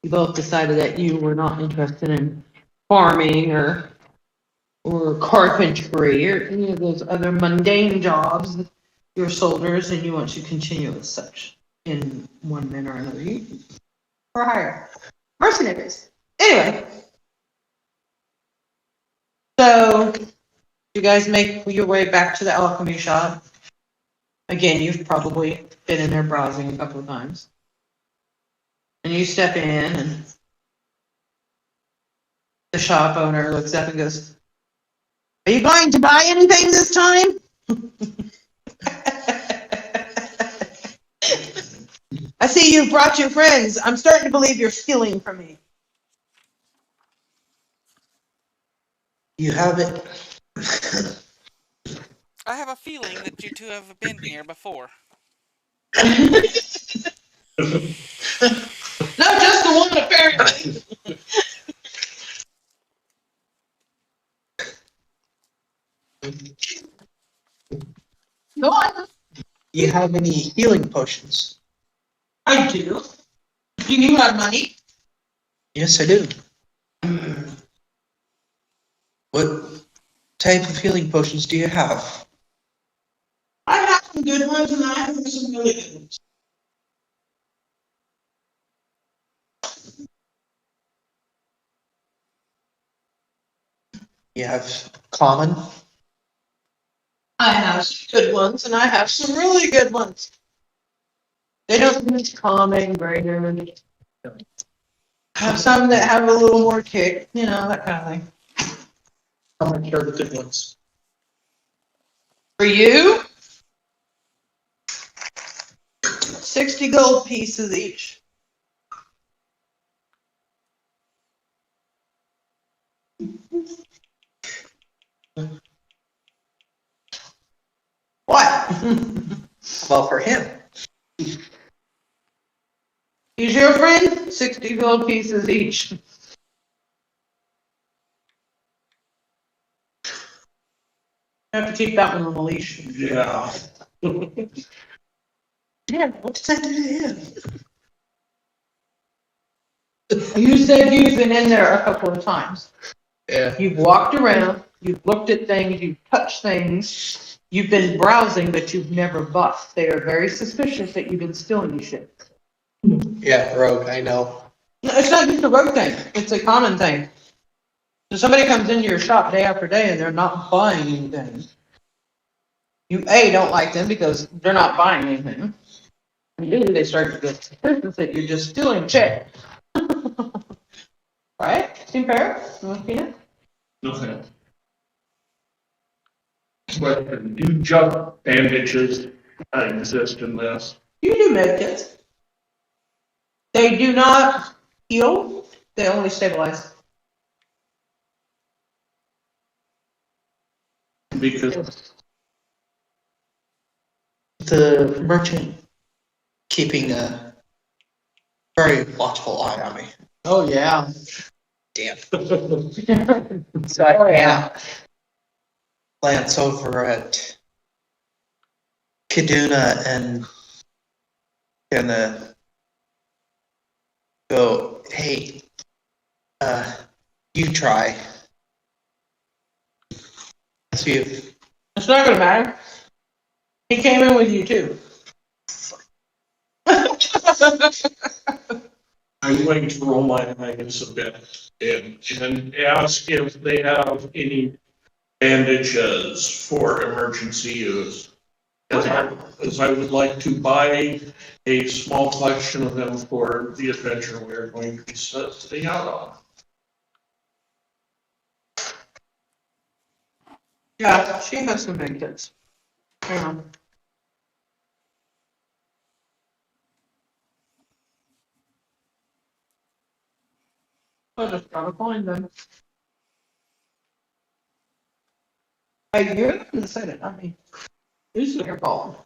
You both decided that you were not interested in farming or carpentry or any of those other mundane jobs. You're soldiers and you want to continue as such in one manner or another. Or hire. Mercenaries. Anyway. So, you guys make your way back to the alchemy shop. Again, you've probably been in there browsing a couple of times. And you step in and the shop owner looks up and goes, Are you going to buy anything this time? I see you've brought your friends. I'm starting to believe you're stealing from me. You have it. I have a feeling that you two have been here before. No, just the one apparently. Go on. Do you have any healing potions? I do. Do you have money? Yes, I do. What type of healing potions do you have? I have some good ones and I have some really good ones. You have common? I have some good ones and I have some really good ones. They don't use calming very good. I have some that have a little more kick, you know, that kind of thing. How much are the good ones? For you, 60 gold pieces each. What? Well, for him. He's your friend? 60 gold pieces each. I have to keep that one on the leash. Yeah. Yeah, what does that do to him? You said you've been in there a couple of times. Yeah. You've walked around, you've looked at things, you've touched things, you've been browsing, but you've never bought. They are very suspicious that you've been stealing shit. Yeah, rogue, I know. No, it's not just a rogue thing, it's a common thing. So somebody comes into your shop day after day and they're not buying anything. You don't like them because they're not buying anything. And usually they start to get suspicious that you're just stealing shit. Right? Seem fair? Okay. Okay. Question, do jump bandages exist in this? You do medkits. They do not heal, they only stabilize. Because The merchant keeping a very watchful eye on me. Oh, yeah. Damn. So, oh, yeah. Glance over at Kaduna and gonna go, hey, you try. See if It's not gonna matter. He came in with you too. I'm going to roll my eyes a bit and ask if they have any bandages for emergency use. As I would like to buy a small collection of them for the adventure we're going to be setting out on. Yeah, she has some big kids. Hang on. I just gotta find them. Hey, you're the one that said it, not me. This is your fault.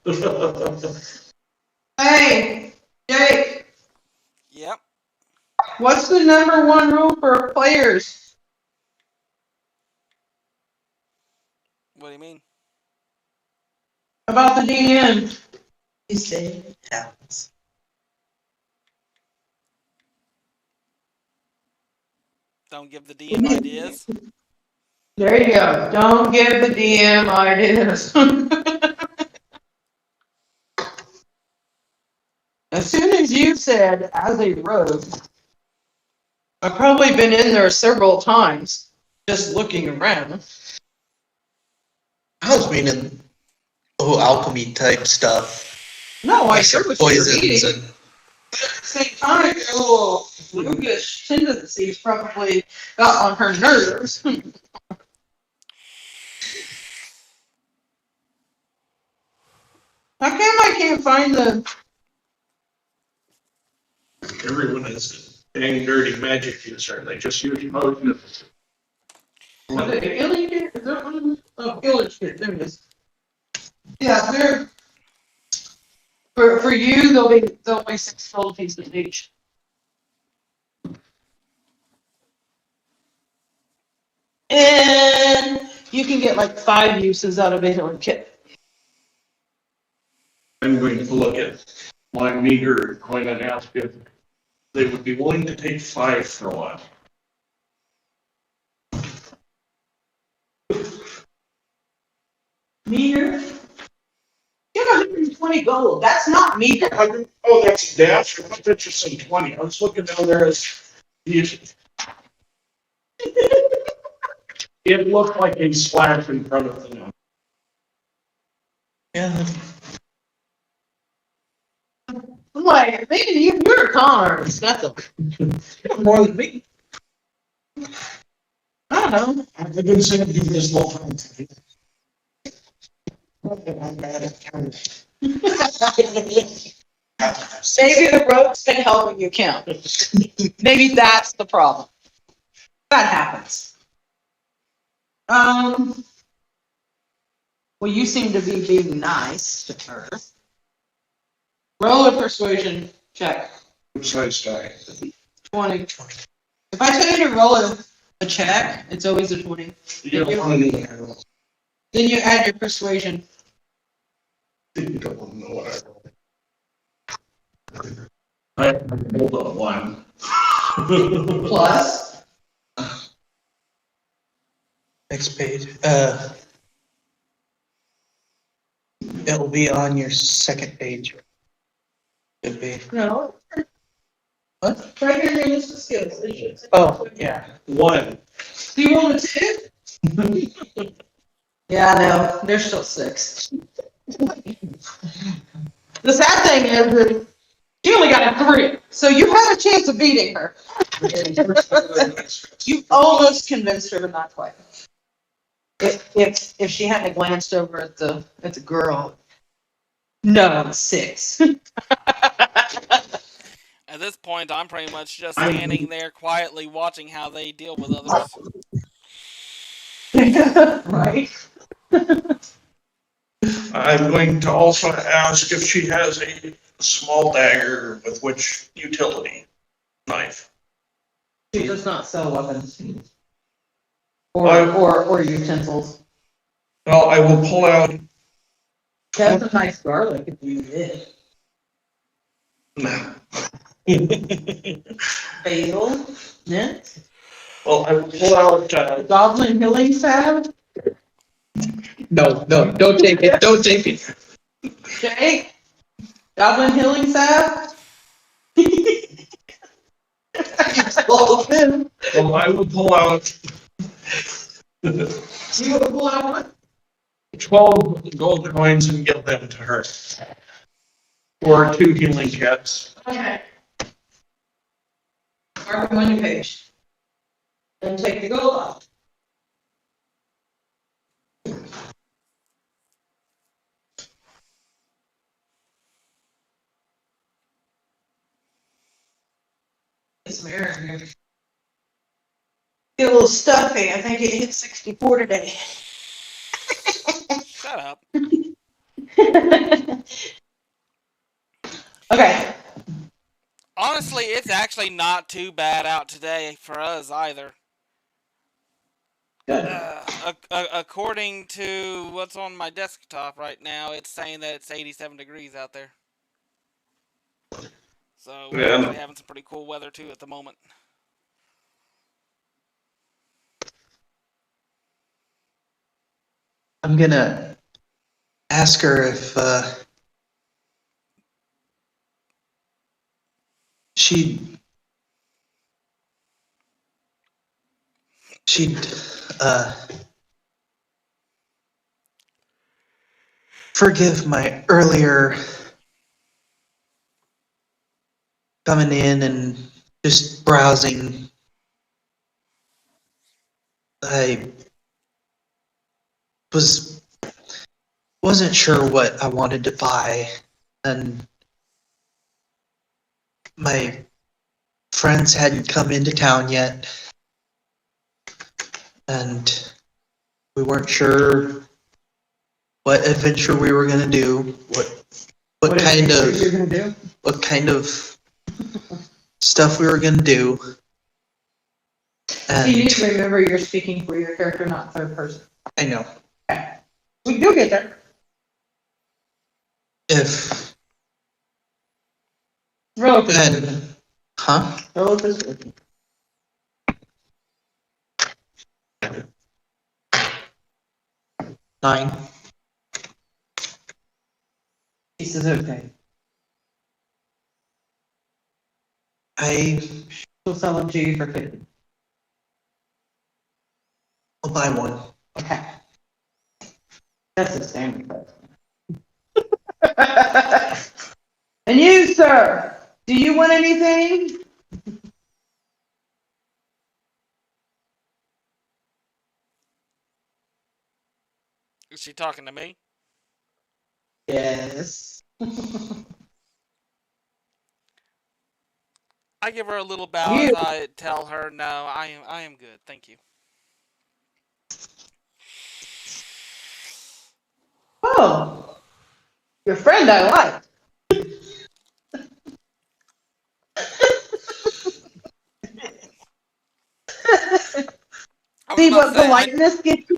Hey, Jake, Yep. what's the #1 rule for players? What do you mean? About the DM? you say it happens. Don't give the DM ideas. There you go. Don't give the DM ideas. As soon as you said, as a rogue, I've probably been in there several times, just looking around. I was meaning, alchemy type stuff. No, I Like sure some was poisons poisons eating. But at the same time, a little roguish tendencies probably got on her nerves. How come I can't find the? Everyone is a dang dirty magic user, and they just use emojis. Was it Illustrator? Is that one of them? Oh, Illustrator. There it is. Yeah, they're for you. They'll be 6 gold pieces each. And you can get like 5 uses out of a healing kit. I'm going to look at my meter coin and ask if they would be willing to take 5 for one. Meter. Get 120 gold. That's not meter. Oh, that's dash. I bet you some 20. I was looking down there as it looked like a splash in front of them. Yeah. I'm like, maybe you're a con artist. That's a More than me. I don't know. I've been saying to do this whole time. Maybe the rogue's been helping you count. Maybe that's the problem. That happens. Well, you seem to be being nice to her. Roll a persuasion check. Which size die? 20. If I tell you to roll a check, it's always a 20. You don't want to know. Then you add your persuasion. You don't want to know what I rolled a 1. Plus. Next page. It'll be on your second page. Should be. No. What? Try your use the skills. Oh, yeah. 1. Do you roll a 2? Yeah, no, they're still 6. The sad thing is that she only got a 3, so you had a chance of beating her. You almost convinced her, but not quite. If she hadn't glanced over at the girl. No, 6. At this point, I'm pretty much just standing there quietly watching how they deal with others. Right. I'm going to also ask if she has a small dagger with which utility knife. She does not sell weapons. Or utensils. Well, I will pull out. That's a nice garlic if you did. Basil, mint, Well, I will pull out. goblin healing salve, No, don't take it. Don't take it. Jake, goblin healing salve. Well, I will pull out. You would pull out what? 12 gold coins and give them to her. Or 2 healing kits. Okay. Mark them on your page. And take the gold off. Some air in here. Get a little stuffy. I think it hit 64 today. Shut up. Okay. Honestly, it's actually not too bad out today for us either. Good. According to what's on my desktop right now, it's saying that it's 87 degrees out there. So we're Yeah. actually having some pretty cool weather too at the moment. I'm gonna ask her if she'd forgive my earlier coming in and just browsing. I was wasn't sure what I wanted to buy, and my friends hadn't come into town yet, and we weren't sure what adventure we were gonna do, what kind of You're gonna do? what kind of stuff we were gonna do. You And need to remember you're speaking for your character, not third person. I know We do get there. if Relatively. and huh? Relatively. Nine. He says, okay. We'll sell them to you for 50. I'll buy one. Okay. That's the standard price. And you, sir, do you want anything? Is she talking to me? Yes. I give her a little bow as I tell her, no, I am good, thank you. Oh, your friend I like. See what politeness gets you?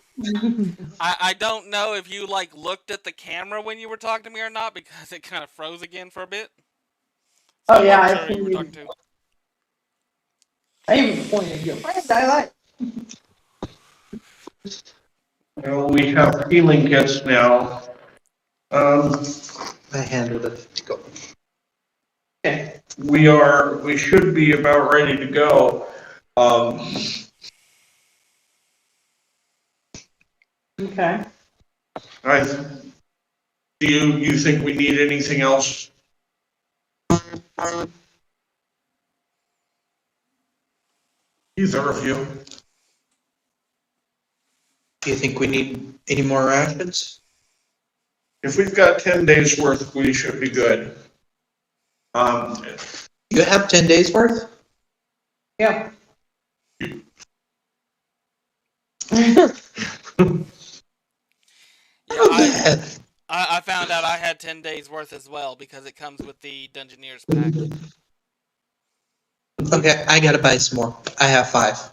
I don't know if you like looked at the camera when you were talking to me or not, because it kind of froze again for a bit. So Oh yeah, I'm sure you were talking to. I even pointed your friend I like. Well, we have healing kits now. I handed it to go. Okay. We should be about ready to go. Okay. Do you think we need anything else? Either of you. Do you think we need any more rations? If we've got 10 days worth, we should be good. You have 10 days worth? Yeah. Yeah, I found out I had 10 days worth as well, because it comes with the Dungeoneer's pack. Okay, I gotta buy some more. I have 5.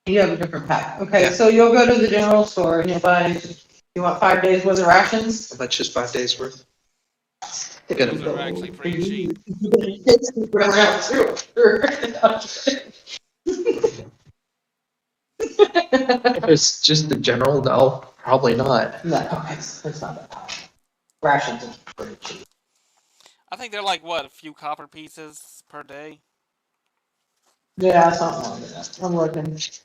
You have a different pack. Okay, Yeah. so you'll go to the general store and you'll buy, you want 5 days worth of rations? How much is 5 days worth? Those are actually pretty cheap. If it's just the general, no, probably not. No, it's not that high. Rations are pretty cheap. I think they're like, what, a few copper pieces per day? Yeah, something like that. I'm looking. It's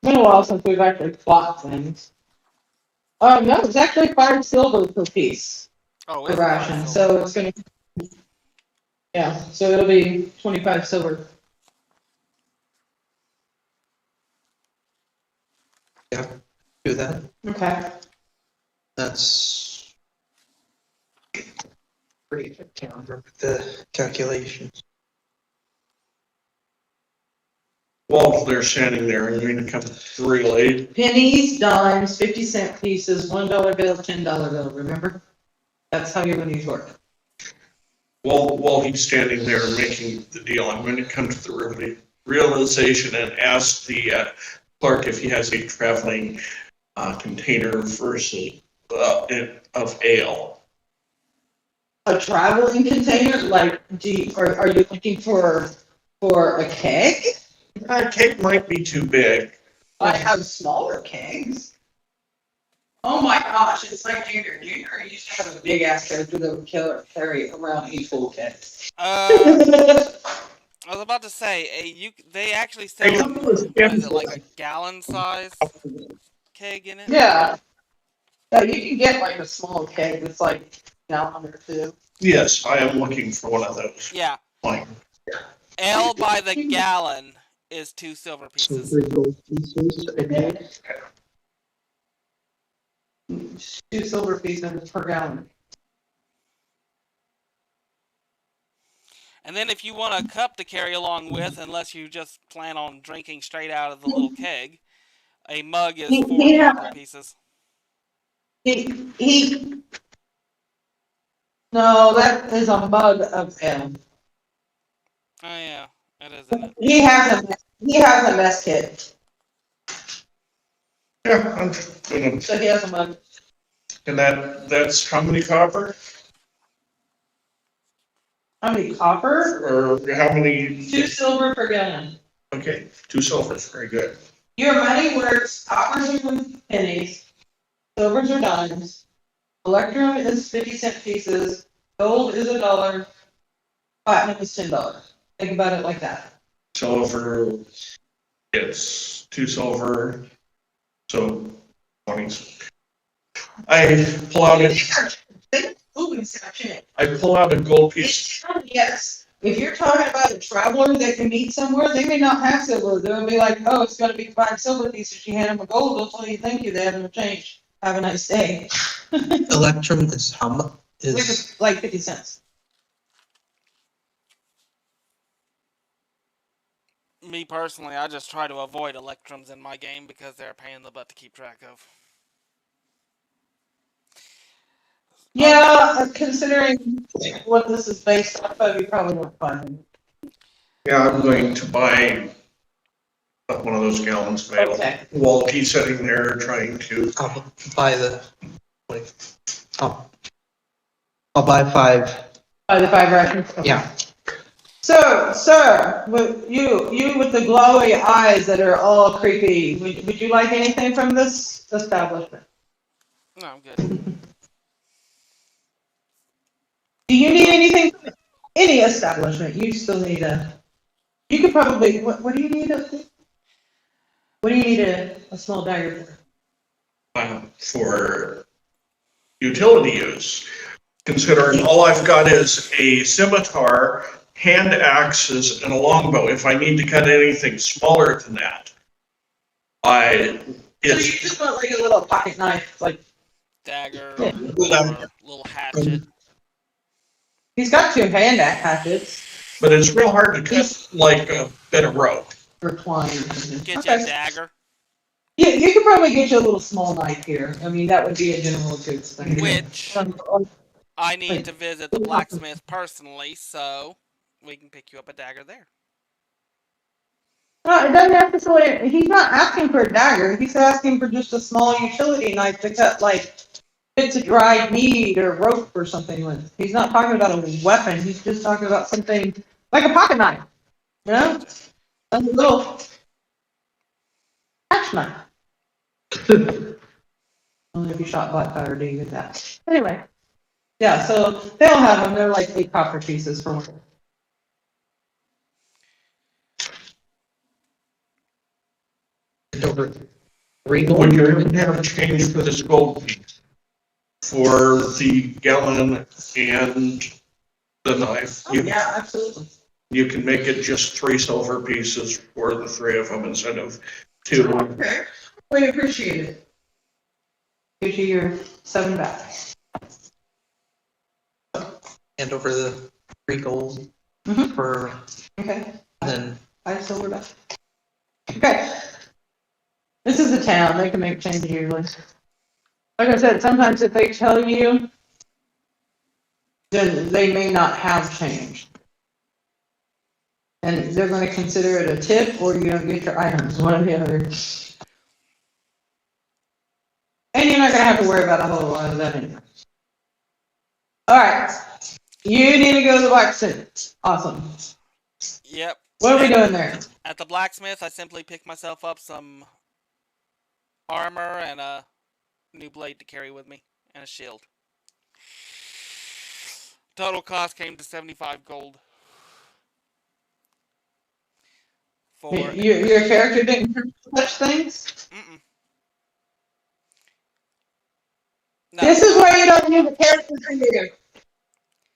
been a while since we've actually bought things. Oh, no, it's actually 5 silver per piece Oh, for it's ration, not, so it's gonna. Yeah, so it'll be 25 silver. Yeah, do that. Okay. That's pretty, I can't remember the calculations. While they're standing there, and you're gonna come real late. Pennies, dimes, 50-cent pieces, $1 bill, $10 bill, remember? That's how your monies work. While he's standing there making the deal, I'm going to come to the realization and ask the clerk if he has a traveling container versus of ale. A traveling container, like, are you looking for a keg? Cake might be too big. I have smaller kegs. Oh my gosh, it's like Junior. Junior used to have a big ass keg that would carry around 8 full kegs. I was about to say, they actually sell, Hey, what is it, like a gallon size keg in it? Yeah. Yeah, you can get like a small keg that's like a gallon or 2. Yes, I am looking for one of those. Yeah. Like, Ale by the gallon is 2 silver pieces. 2 silver pieces per gallon. And then if you want a cup to carry along with, unless you just plan on drinking straight out of the little keg, a mug is 4 Yeah. copper pieces. He, no, that is a mug of ale. Oh yeah, it is, isn't it? He has a mess kit, Yeah, I'm just gonna, so he has a mug. and that's how many copper? How many copper? Or how many? 2 silver per gallon. Okay, 2 silvers, very good. Your money works, coppers are pennies, silvers are dimes, electrum is 50-cent pieces, gold is $1, platinum is $10. Think about it like that. Silver, it's 2 silver, so 20. I pull out a gold piece. Yes. If you're talking about a traveler that can meet somewhere, they may not have silver. They'll be like, oh, it's gonna be 5 silver pieces. You hand them a gold, they'll tell you thank you, they have no change. Have a nice day. Electrum is how much? Which Is is like 50 cents. Me personally, I just try to avoid electrums in my game because they're a pain in the butt to keep track of. Yeah, considering what this is based off of, you probably won't find it. Yeah, I'm going to buy one of those gallons of ale. Okay. While he's sitting there trying to, I'll buy the. Wait, I'll buy 5. By the 5 rations? Okay. Yeah. So, sir, you with the glowy eyes that are all creepy, would you like anything from this establishment? No, I'm good. Do you need anything from any establishment? You still need you could probably, what do you need what do you need a small dagger for? for utility use. Considering all I've got is a scimitar, hand axes, and a longbow. If I need to cut anything smaller than that, So you it's, just want like a little pocket knife, like, Dagger Yeah. or little hatchet. he's got 2 hand hatchets but it's real hard to cut like a bit of rope. for twine. Get you a dagger. Yeah, you could probably get you a little small knife here. I mean, that would be a general goods thing. Which I need to visit the blacksmith personally, so we can pick you up a dagger there. No, it doesn't necessarily, he's not asking for a dagger, he's asking for just a small utility knife to cut like bits of dried meat or rope or something with. He's not talking about a weapon, he's just talking about something like a pocket knife, you know? A little hatch knife. Only if you shot black powder, do you get that? Anyway, yeah, so they'll have them, they're like 8 copper pieces for one. Over 3 gold. Would you even have change for this gold piece? For the gallon and the knife? Oh, yeah, absolutely. You can make it just 3 silver pieces for the 3 of them instead of 2. Okay, we appreciate it. Here's your 7 back. And over the 3 gold Mhm. for Okay, then 5 silver back. Okay. This is a town, they can make changes usually. Like I said, sometimes if they tell you, then they may not have changed. And they're gonna consider it a tip or you're gonna get your items, one or the other. And you're not gonna have to worry about a whole lot of that anyway. Alright, you need to go to the blacksmith. Awesome. Yep. What are we doing there? At the blacksmith, I simply pick myself up some armor and a new blade to carry with me, and a shield. Total cost came to 75 gold. For Your character didn't touch things? mm-mm. No, This is why you don't use a character creator.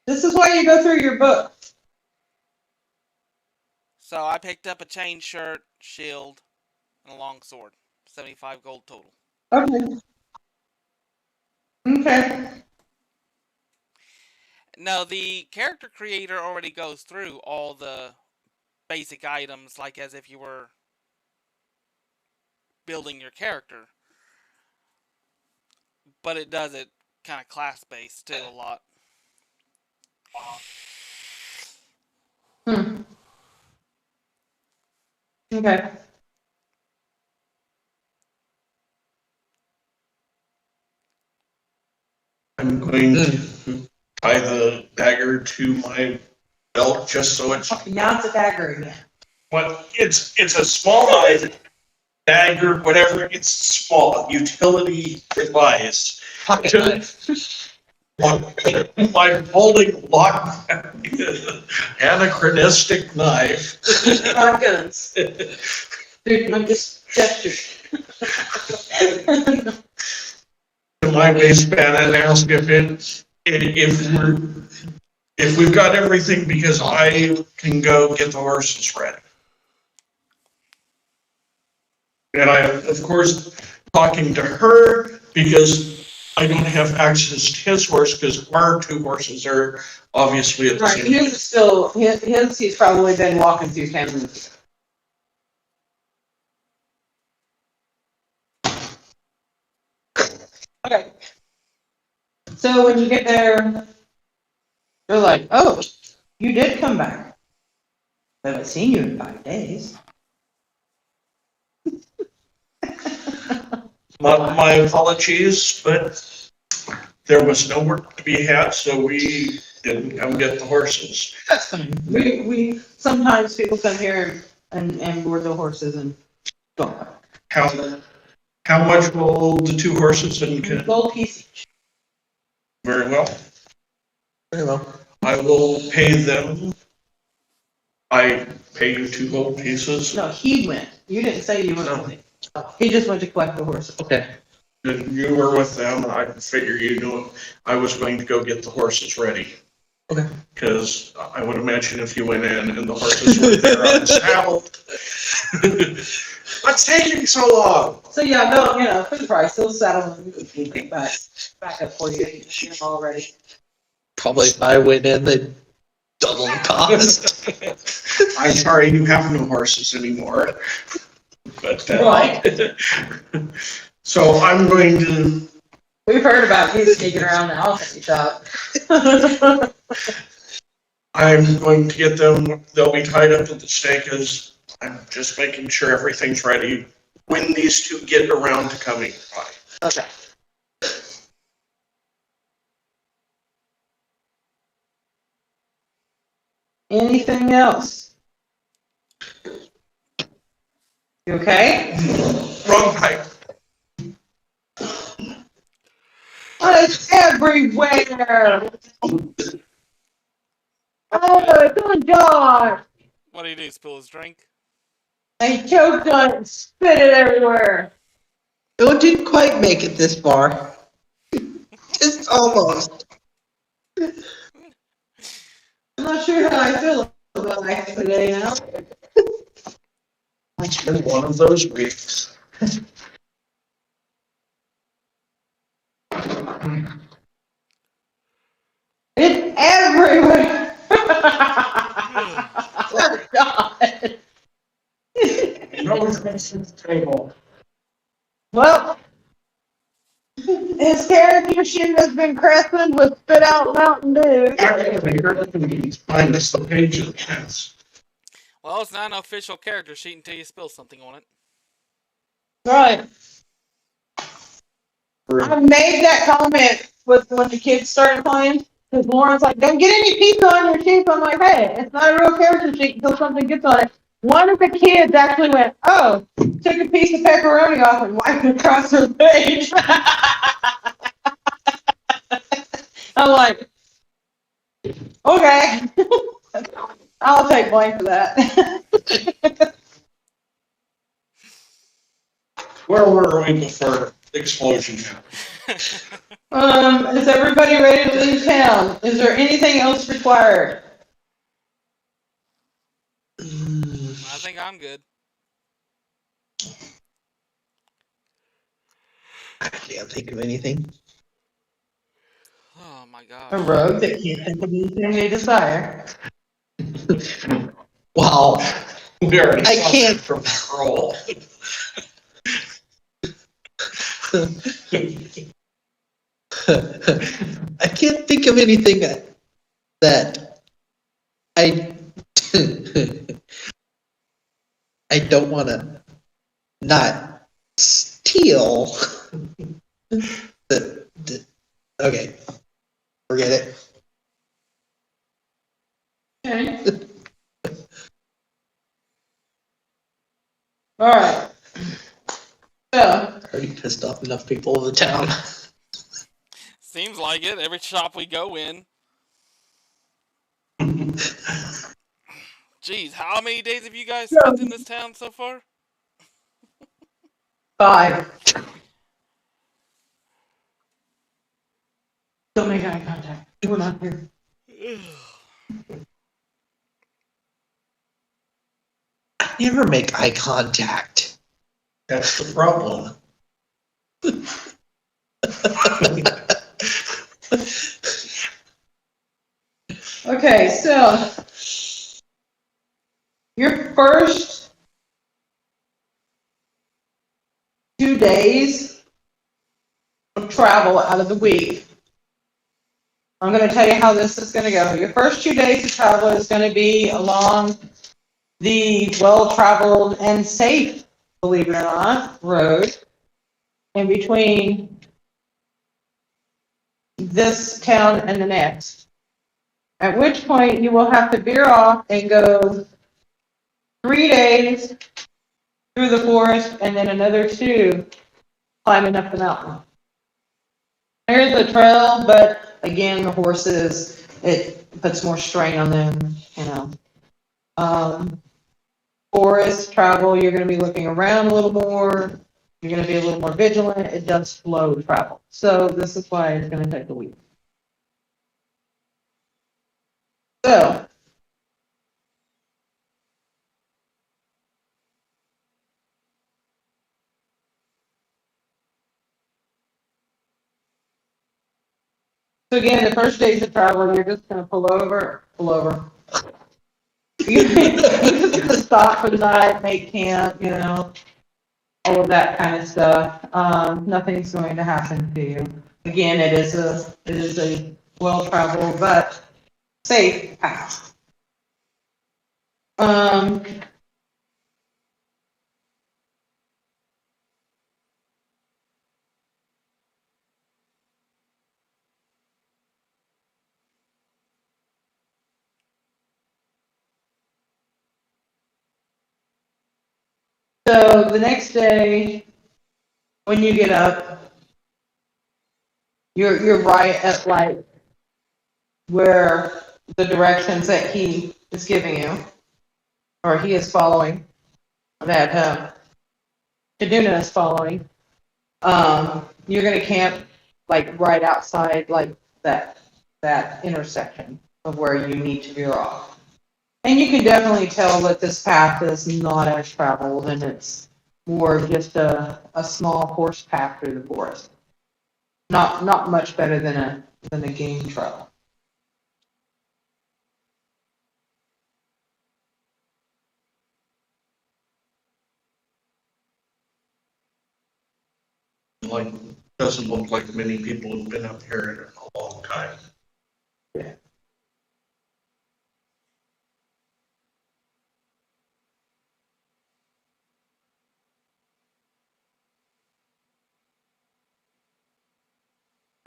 This is why you go through your book. So I picked up a chain shirt, shield, and a long sword. 75 gold total. Okay. Okay. No, the character creator already goes through all the basic items, like as if you were building your character. But it does it kind of class-based too a lot. Hmm. Okay. I'm going to tie the dagger to my belt just so it's, Now it's a dagger again. but it's a small knife, dagger, whatever, it's small, utility device. Pocket To- knife. My folding lock, anachronistic knife. Our guns. Dude, I'm just gesturing. To my waistband and ask if we've got everything, because I can go get the horses ready. And I, of course, talking to her because I don't have access to his horse because our two horses are obviously at the Right, same. his is still, his, he's probably been walking through town with. Okay. So when you get there, they're like, oh, you did come back. I haven't seen you in 5 days. My apologies, but there was no work to be had, so we didn't come get the horses. That's fine. We, sometimes people come here and board the horses and go. How much will the two horses and Gold piece each. very well. Very well. I will pay them. I pay you 2 gold pieces. No, he went. You didn't say you went with him. He just went to collect the horses. Okay. And you were with them, and I figure you knew I was going to go get the horses ready. Okay. Because I would imagine if you went in and the horses were there unsaddled. What's taking so long? So yeah, no, you know, for the price, he'll settle and back up for you. You know, already. Probably if I went in, they'd double the cost. I'm sorry, you have no horses anymore. But, Right. So I'm going to, We've heard about you sneaking around the elephant shop. I'm going to get them, they'll be tied up at the stake as I'm just making sure everything's ready when these two get around to coming by. Okay. Anything else? You okay? Wrong pipe. Oh, it's everywhere. Oh, good God. What do you do? Spill his drink? I choked on it and spit it everywhere. It didn't quite make it this far. Just almost. I'm not sure how I feel about life today now. It's been one of those weeks. It's everywhere. Oh, God. No the table. Well, his character sheet has been christened with spit out Mountain Dew. Find us the page of the Well, it's not an official character sheet until you spill something on it. Right. I made that comment with when the kids started playing. Because Lauren's like, don't get any pizza on your sheet. I'm like, hey, it's not a real character sheet until something gets on it. One of the kids actually went, oh, took a piece of pepperoni off and wiped it across her page. I'm like, okay. I'll take blame for that. Where were we before the explosion happened? Is everybody ready to leave town? Is there anything else required? I think I'm good. I can't think of anything. Oh my A gosh. rogue that can't think of anything they desire. Wow. We already I saw can't- that from Scroll. I can't think of anything that I I don't want to not steal. Okay, forget it. Okay. Alright. So, Already pissed off enough people of the town. Seems like it. Every shop we go in. Jeez, how many days have you guys spent in this town so far? 5. Don't make eye contact. We're not here. I never make eye contact. That's the problem. Okay, so your first 2 days of travel out of the week, I'm going to tell you how this is going to go. Your first 2 days of travel is going to be along the well-traveled and safe, believe it or not, road in between this town and the next. At which point you will have to veer off and go 3 days through the forest and then another 2 climbing up the mountain. There's the trail, but again, the horses, it puts more strain on them, you know. Forest travel, you're going to be looking around a little more. You're going to be a little more vigilant. It does slow travel. So this is why it's going to take a week. So again, the first days of travel, you're just going to pull over. You're just going to stop for the night, make camp, you know, all of that kind of stuff. Nothing's going to happen to you. Again, it is a well-traveled but safe path. So the next day, when you get up, you're right at like where the directions that he is giving you, or he is following, that Kaduna is following. You're gonna camp like right outside like that intersection of where you need to veer off. And you can definitely tell that this path is not as traveled and it's more of just a small horse path through the forest. Not much better than a game trail. Like, doesn't look like many people have been up here in a long time. Yeah.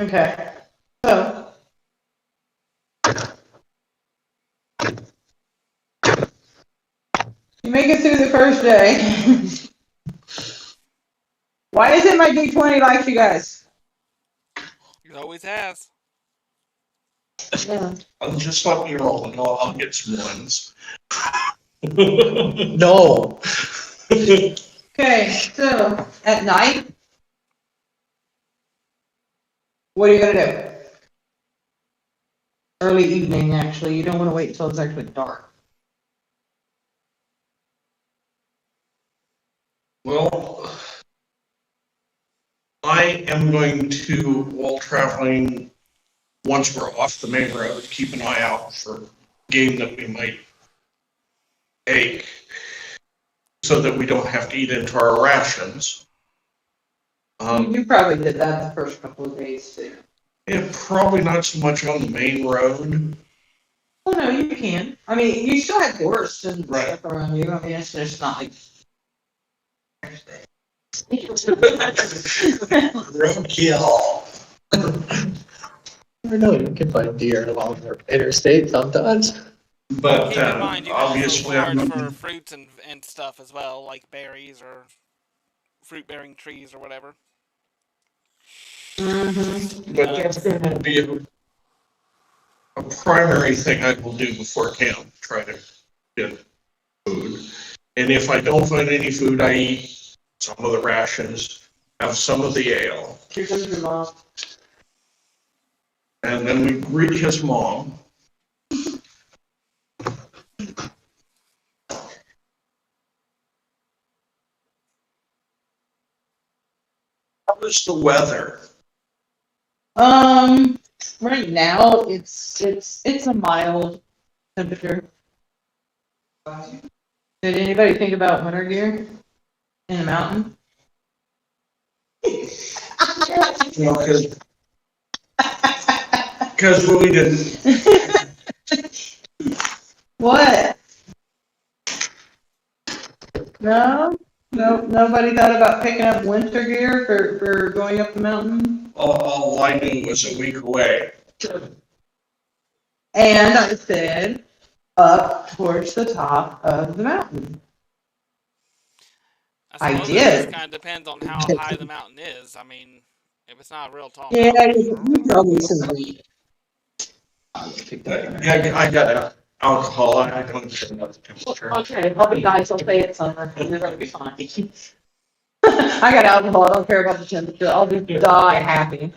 Okay, so you make it through the first day. Why isn't my D20 like you guys? It always has. Yeah. I'll just let you know, I'll get some ones. No. Okay, so at night, what are you gonna do? Early evening, actually. You don't want to wait until it's actually dark. Well, I am going to, while traveling once we're off the main road, keep an eye out for game that we might take so that we don't have to eat into our rations. You probably did that the first couple of days too. Yeah, probably not so much on the main road. Oh, no, you can. I mean, you still have forests and Right. stuff around you. I mean, it's just not like. Roadkill. I know, you can find deer along the interstate sometimes. But Keep in mind, you can also obviously, forage I'm for fruits and stuff as well, like berries or fruit-bearing trees or whatever. Mm-hmm. but that's going to be a primary thing I will do before camp, try to get food. And if I don't find any food, I eat some of the rations, have some of the ale, Here comes your mom. and then we greet his mom. How is the weather? Right now, it's a mild temperature. Did anybody think about winter gear in the mountain? Because we didn't. What? No? No, nobody thought about picking up winter gear for going up the mountain? All I knew was a week away. And I said, up towards the top of the mountain. I suppose it did. just kind of depends on how high the mountain is. I mean, if it's not a real tall Yeah, mountain. you probably some weed. I got alcohol. I don't care about the temperature. Okay, I'll be nice, I'll say it's summer, and you're gonna be fine. I got alcohol, I don't care about the temperature, I'll just die happy.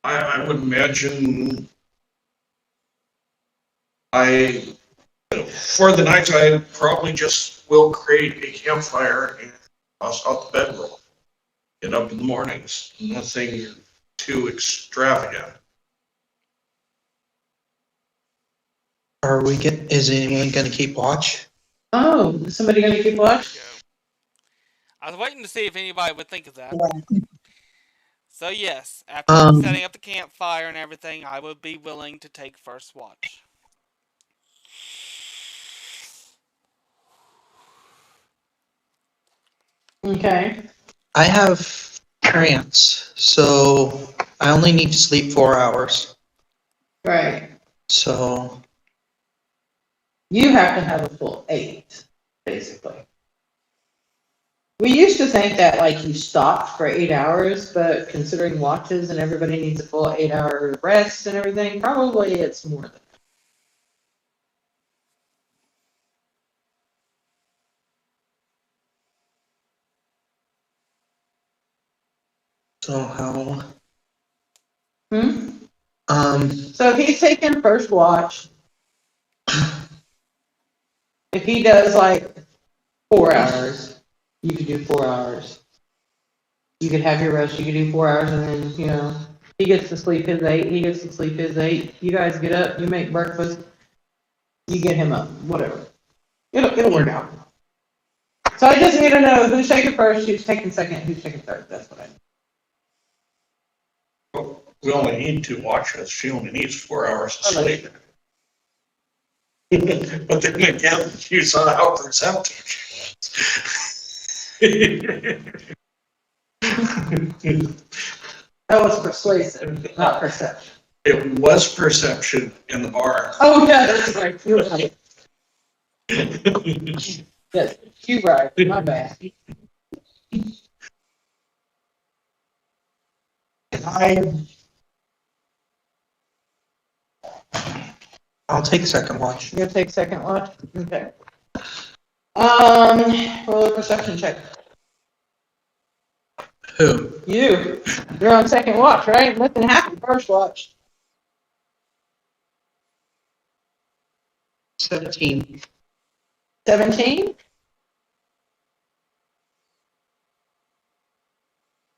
I would imagine for the night, I probably just will create a campfire and toss out the bedroll. Get up in the mornings, nothing too extravagant. Is anyone gonna keep watch? Oh, is somebody gonna keep watch? I was waiting to see if anybody would think of that. So yes, after setting up the campfire and everything, I would be willing to take first watch. Okay, I have cramps, so I only need to sleep 4 hours. right. So You have to have a full 8, basically. We used to think that like you stopped for 8 hours, but considering watches and everybody needs a full 8-hour rest and everything, probably it's more than that. how? So he's taking first watch. If he does like 4 hours, you could do 4 hours. You could have your rest, you could do 4 hours, and then, he gets to sleep his 8, he gets to sleep his 8. You guys get up, you make breakfast, you get him up, whatever. It'll work out. So I just need to know who's taking first, who's taking second, who's taking third. That's what I need. We only need 2 watches. She only needs 4 hours of sleep. But then again, you saw how perceptive she was. That was persuasive, not perception. It was perception in the bar. Oh, yeah, that's right. You're right. Yes, you're right. My bad. I'll take second watch. You're gonna take second watch? Okay. Roll a perception check. Who? You're on second watch, right? Nothing happened first watch. 17. 17?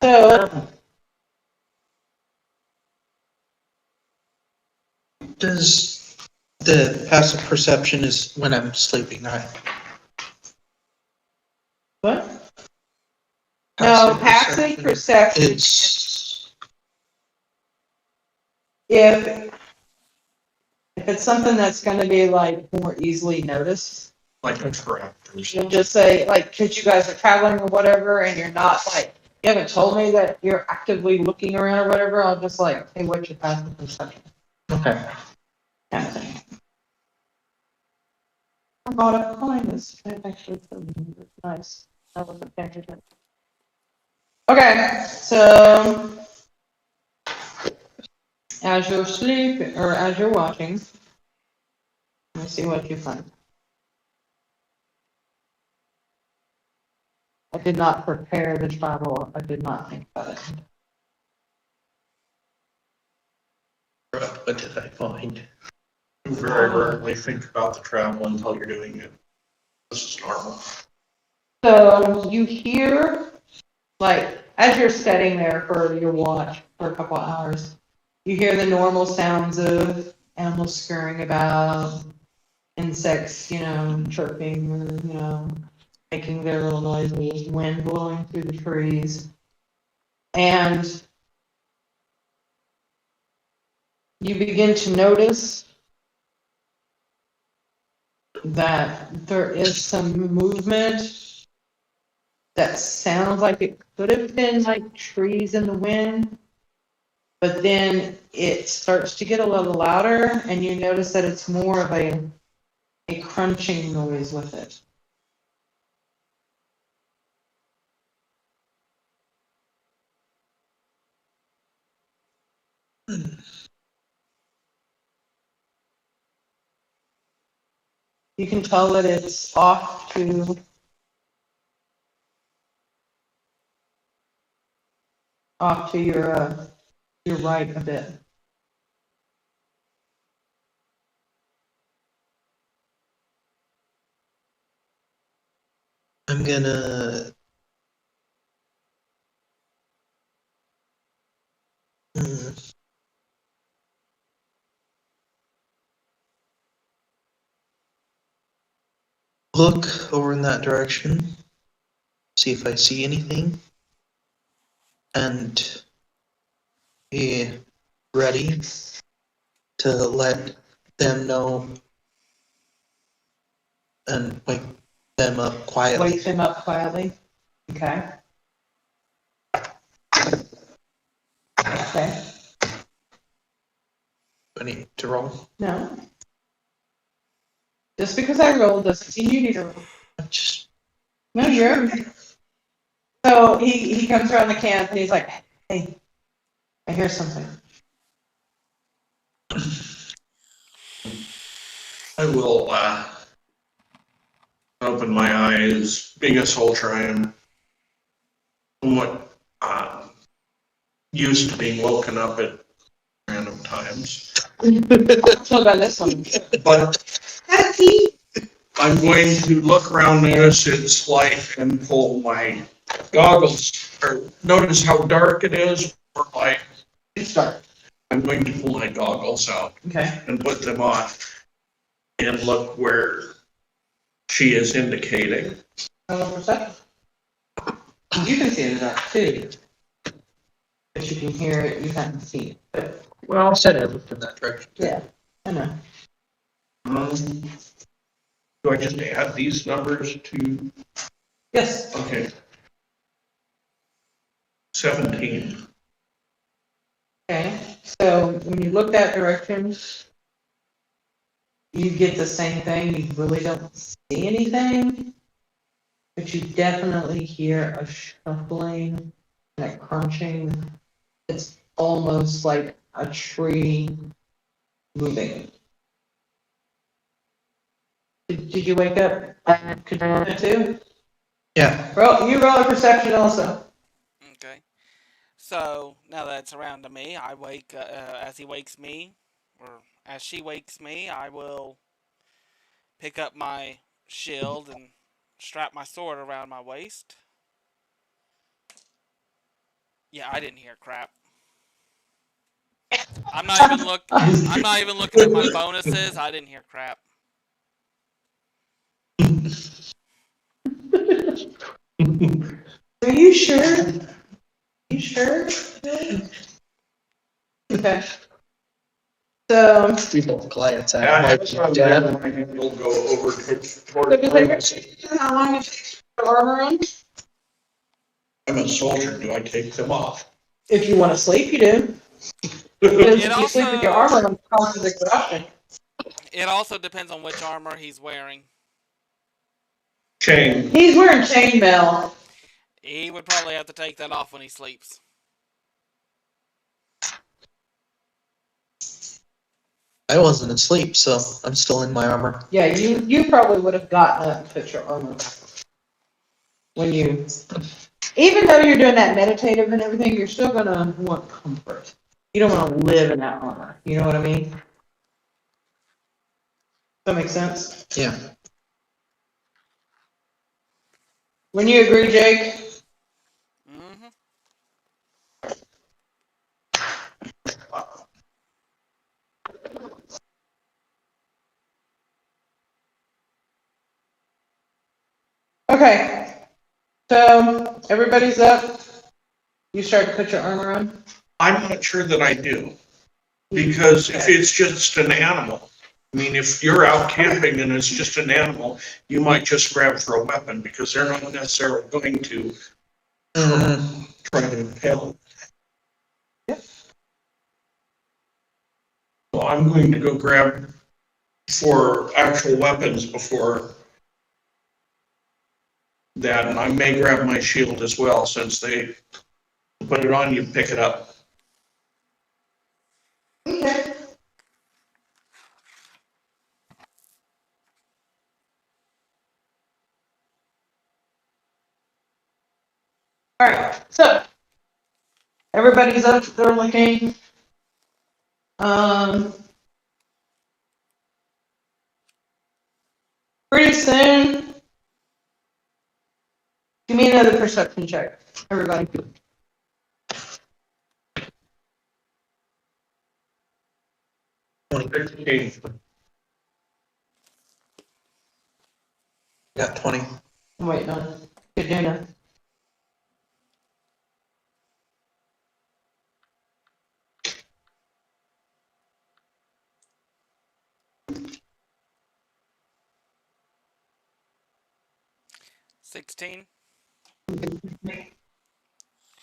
So, Does the passive perception is when I'm sleeping, right? what? No, passive perception, It's, if it's something that's gonna be like more easily noticed, Like a tractor. you'll just say, like, cause you guys are traveling or whatever, and you're not like, you haven't told me that you're actively looking around or whatever, I'll just like, hey, what's your passive perception? okay. Kind of thing. I brought up calling this, it actually, it's nice. I wasn't paying attention. Okay, so as you're sleeping, or as you're watching, let's see what you find. I did not prepare the travel, I did not think about it. What did I find? You very rarely think about the travel until you're doing it. This is normal. So you hear, like, as you're sitting there for your watch for a couple of hours, you hear the normal sounds of animals scurrying about, insects, chirping, or, making their little noises, wind blowing through the trees. And you begin to notice that there is some movement that sounds like it could have been like trees in the wind, but then it starts to get a little louder, and you notice that it's more of a crunching noise with it. You can tell that it's off to your right a bit. I'm gonna. Hmm, look over in that direction, see if I see anything, and be ready to let them know and wake them up quietly. Wake them up quietly. Okay. Okay. I need to roll. No. Just because I rolled doesn't mean you need to roll. Just No, you're. So he comes around the camp and he's like, hey, I hear something. I will, open my eyes, being a soldier, I am somewhat, used to being woken up at random times. What about this one? But I'm going to look around, notice it's light, and pull my goggles, or notice how dark it is, or light. It's dark. I'm going to pull my goggles out Okay. and put them on and look where she is indicating. Perception. You can see it in the dark too. But you can hear it, you can't see it. But well, I said I looked in that direction. yeah, I know. Do I just add these numbers to, Yes. okay. 17. Okay. So when you look that direction, you get the same thing. You really don't see anything, but you definitely hear a shuffling and a crunching. It's almost like a tree moving. Did you wake up? Could you do that too? Yeah. You roll a perception also. Okay. So now that it's around to me, I wake as he wakes me, or as she wakes me. I will pick up my shield and strap my sword around my waist. Yeah, I didn't hear crap. I'm not even looking at my bonuses. I didn't hear crap. Are you sure? You sure? Okay. So, People glance at Yeah, it that's like, why Dad, we'll go over so does anybody know how long it takes to put armor on? I'm a soldier, do I take them off? If you want to sleep, you do. Because if you sleep with your armor on, it causes exhaustion. It also depends on which armor he's wearing. Chain. He's wearing chainmail. He would probably have to take that off when he sleeps. I wasn't asleep, so I'm still in my armor. Yeah, you probably would have gotten up and put your armor back. When you, even though you're doing that meditative and everything, you're still gonna want comfort. You don't want to live in that armor. You know what I mean? Does that make sense? Yeah. When you agree, Jake? Mm-hmm. Okay. So everybody's up. You start to put your armor on. I'm not sure that I do, because if it's just an animal, I mean, if you're out camping and it's just an animal, you might just grab for a weapon, because they're not necessarily going to try to impale. So I'm going to go grab for actual weapons before that, and I may grab my shield as well, since they put it on, you pick it up. Okay. All right. So everybody's up. They're looking. Pretty soon. Give me another perception check, everybody. Okay. Got 20. I'm waiting on good dinner. $16.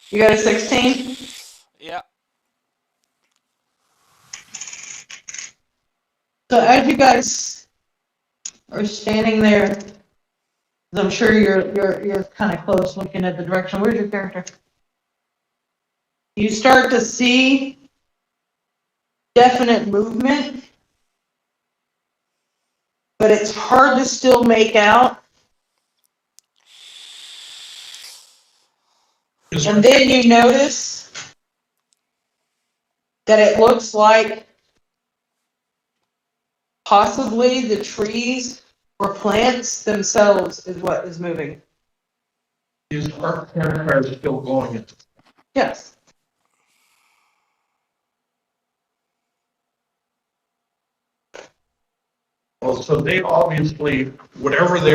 You got a 16? Yeah. So as you guys are standing there, I'm sure you're kind of close looking at the direction. Where's your character? You start to see definite movement, but it's hard to still make out. And then you notice that it looks like possibly the trees or plants themselves is what is moving. Is our campfire still going? Yes. Well, so they obviously, whatever they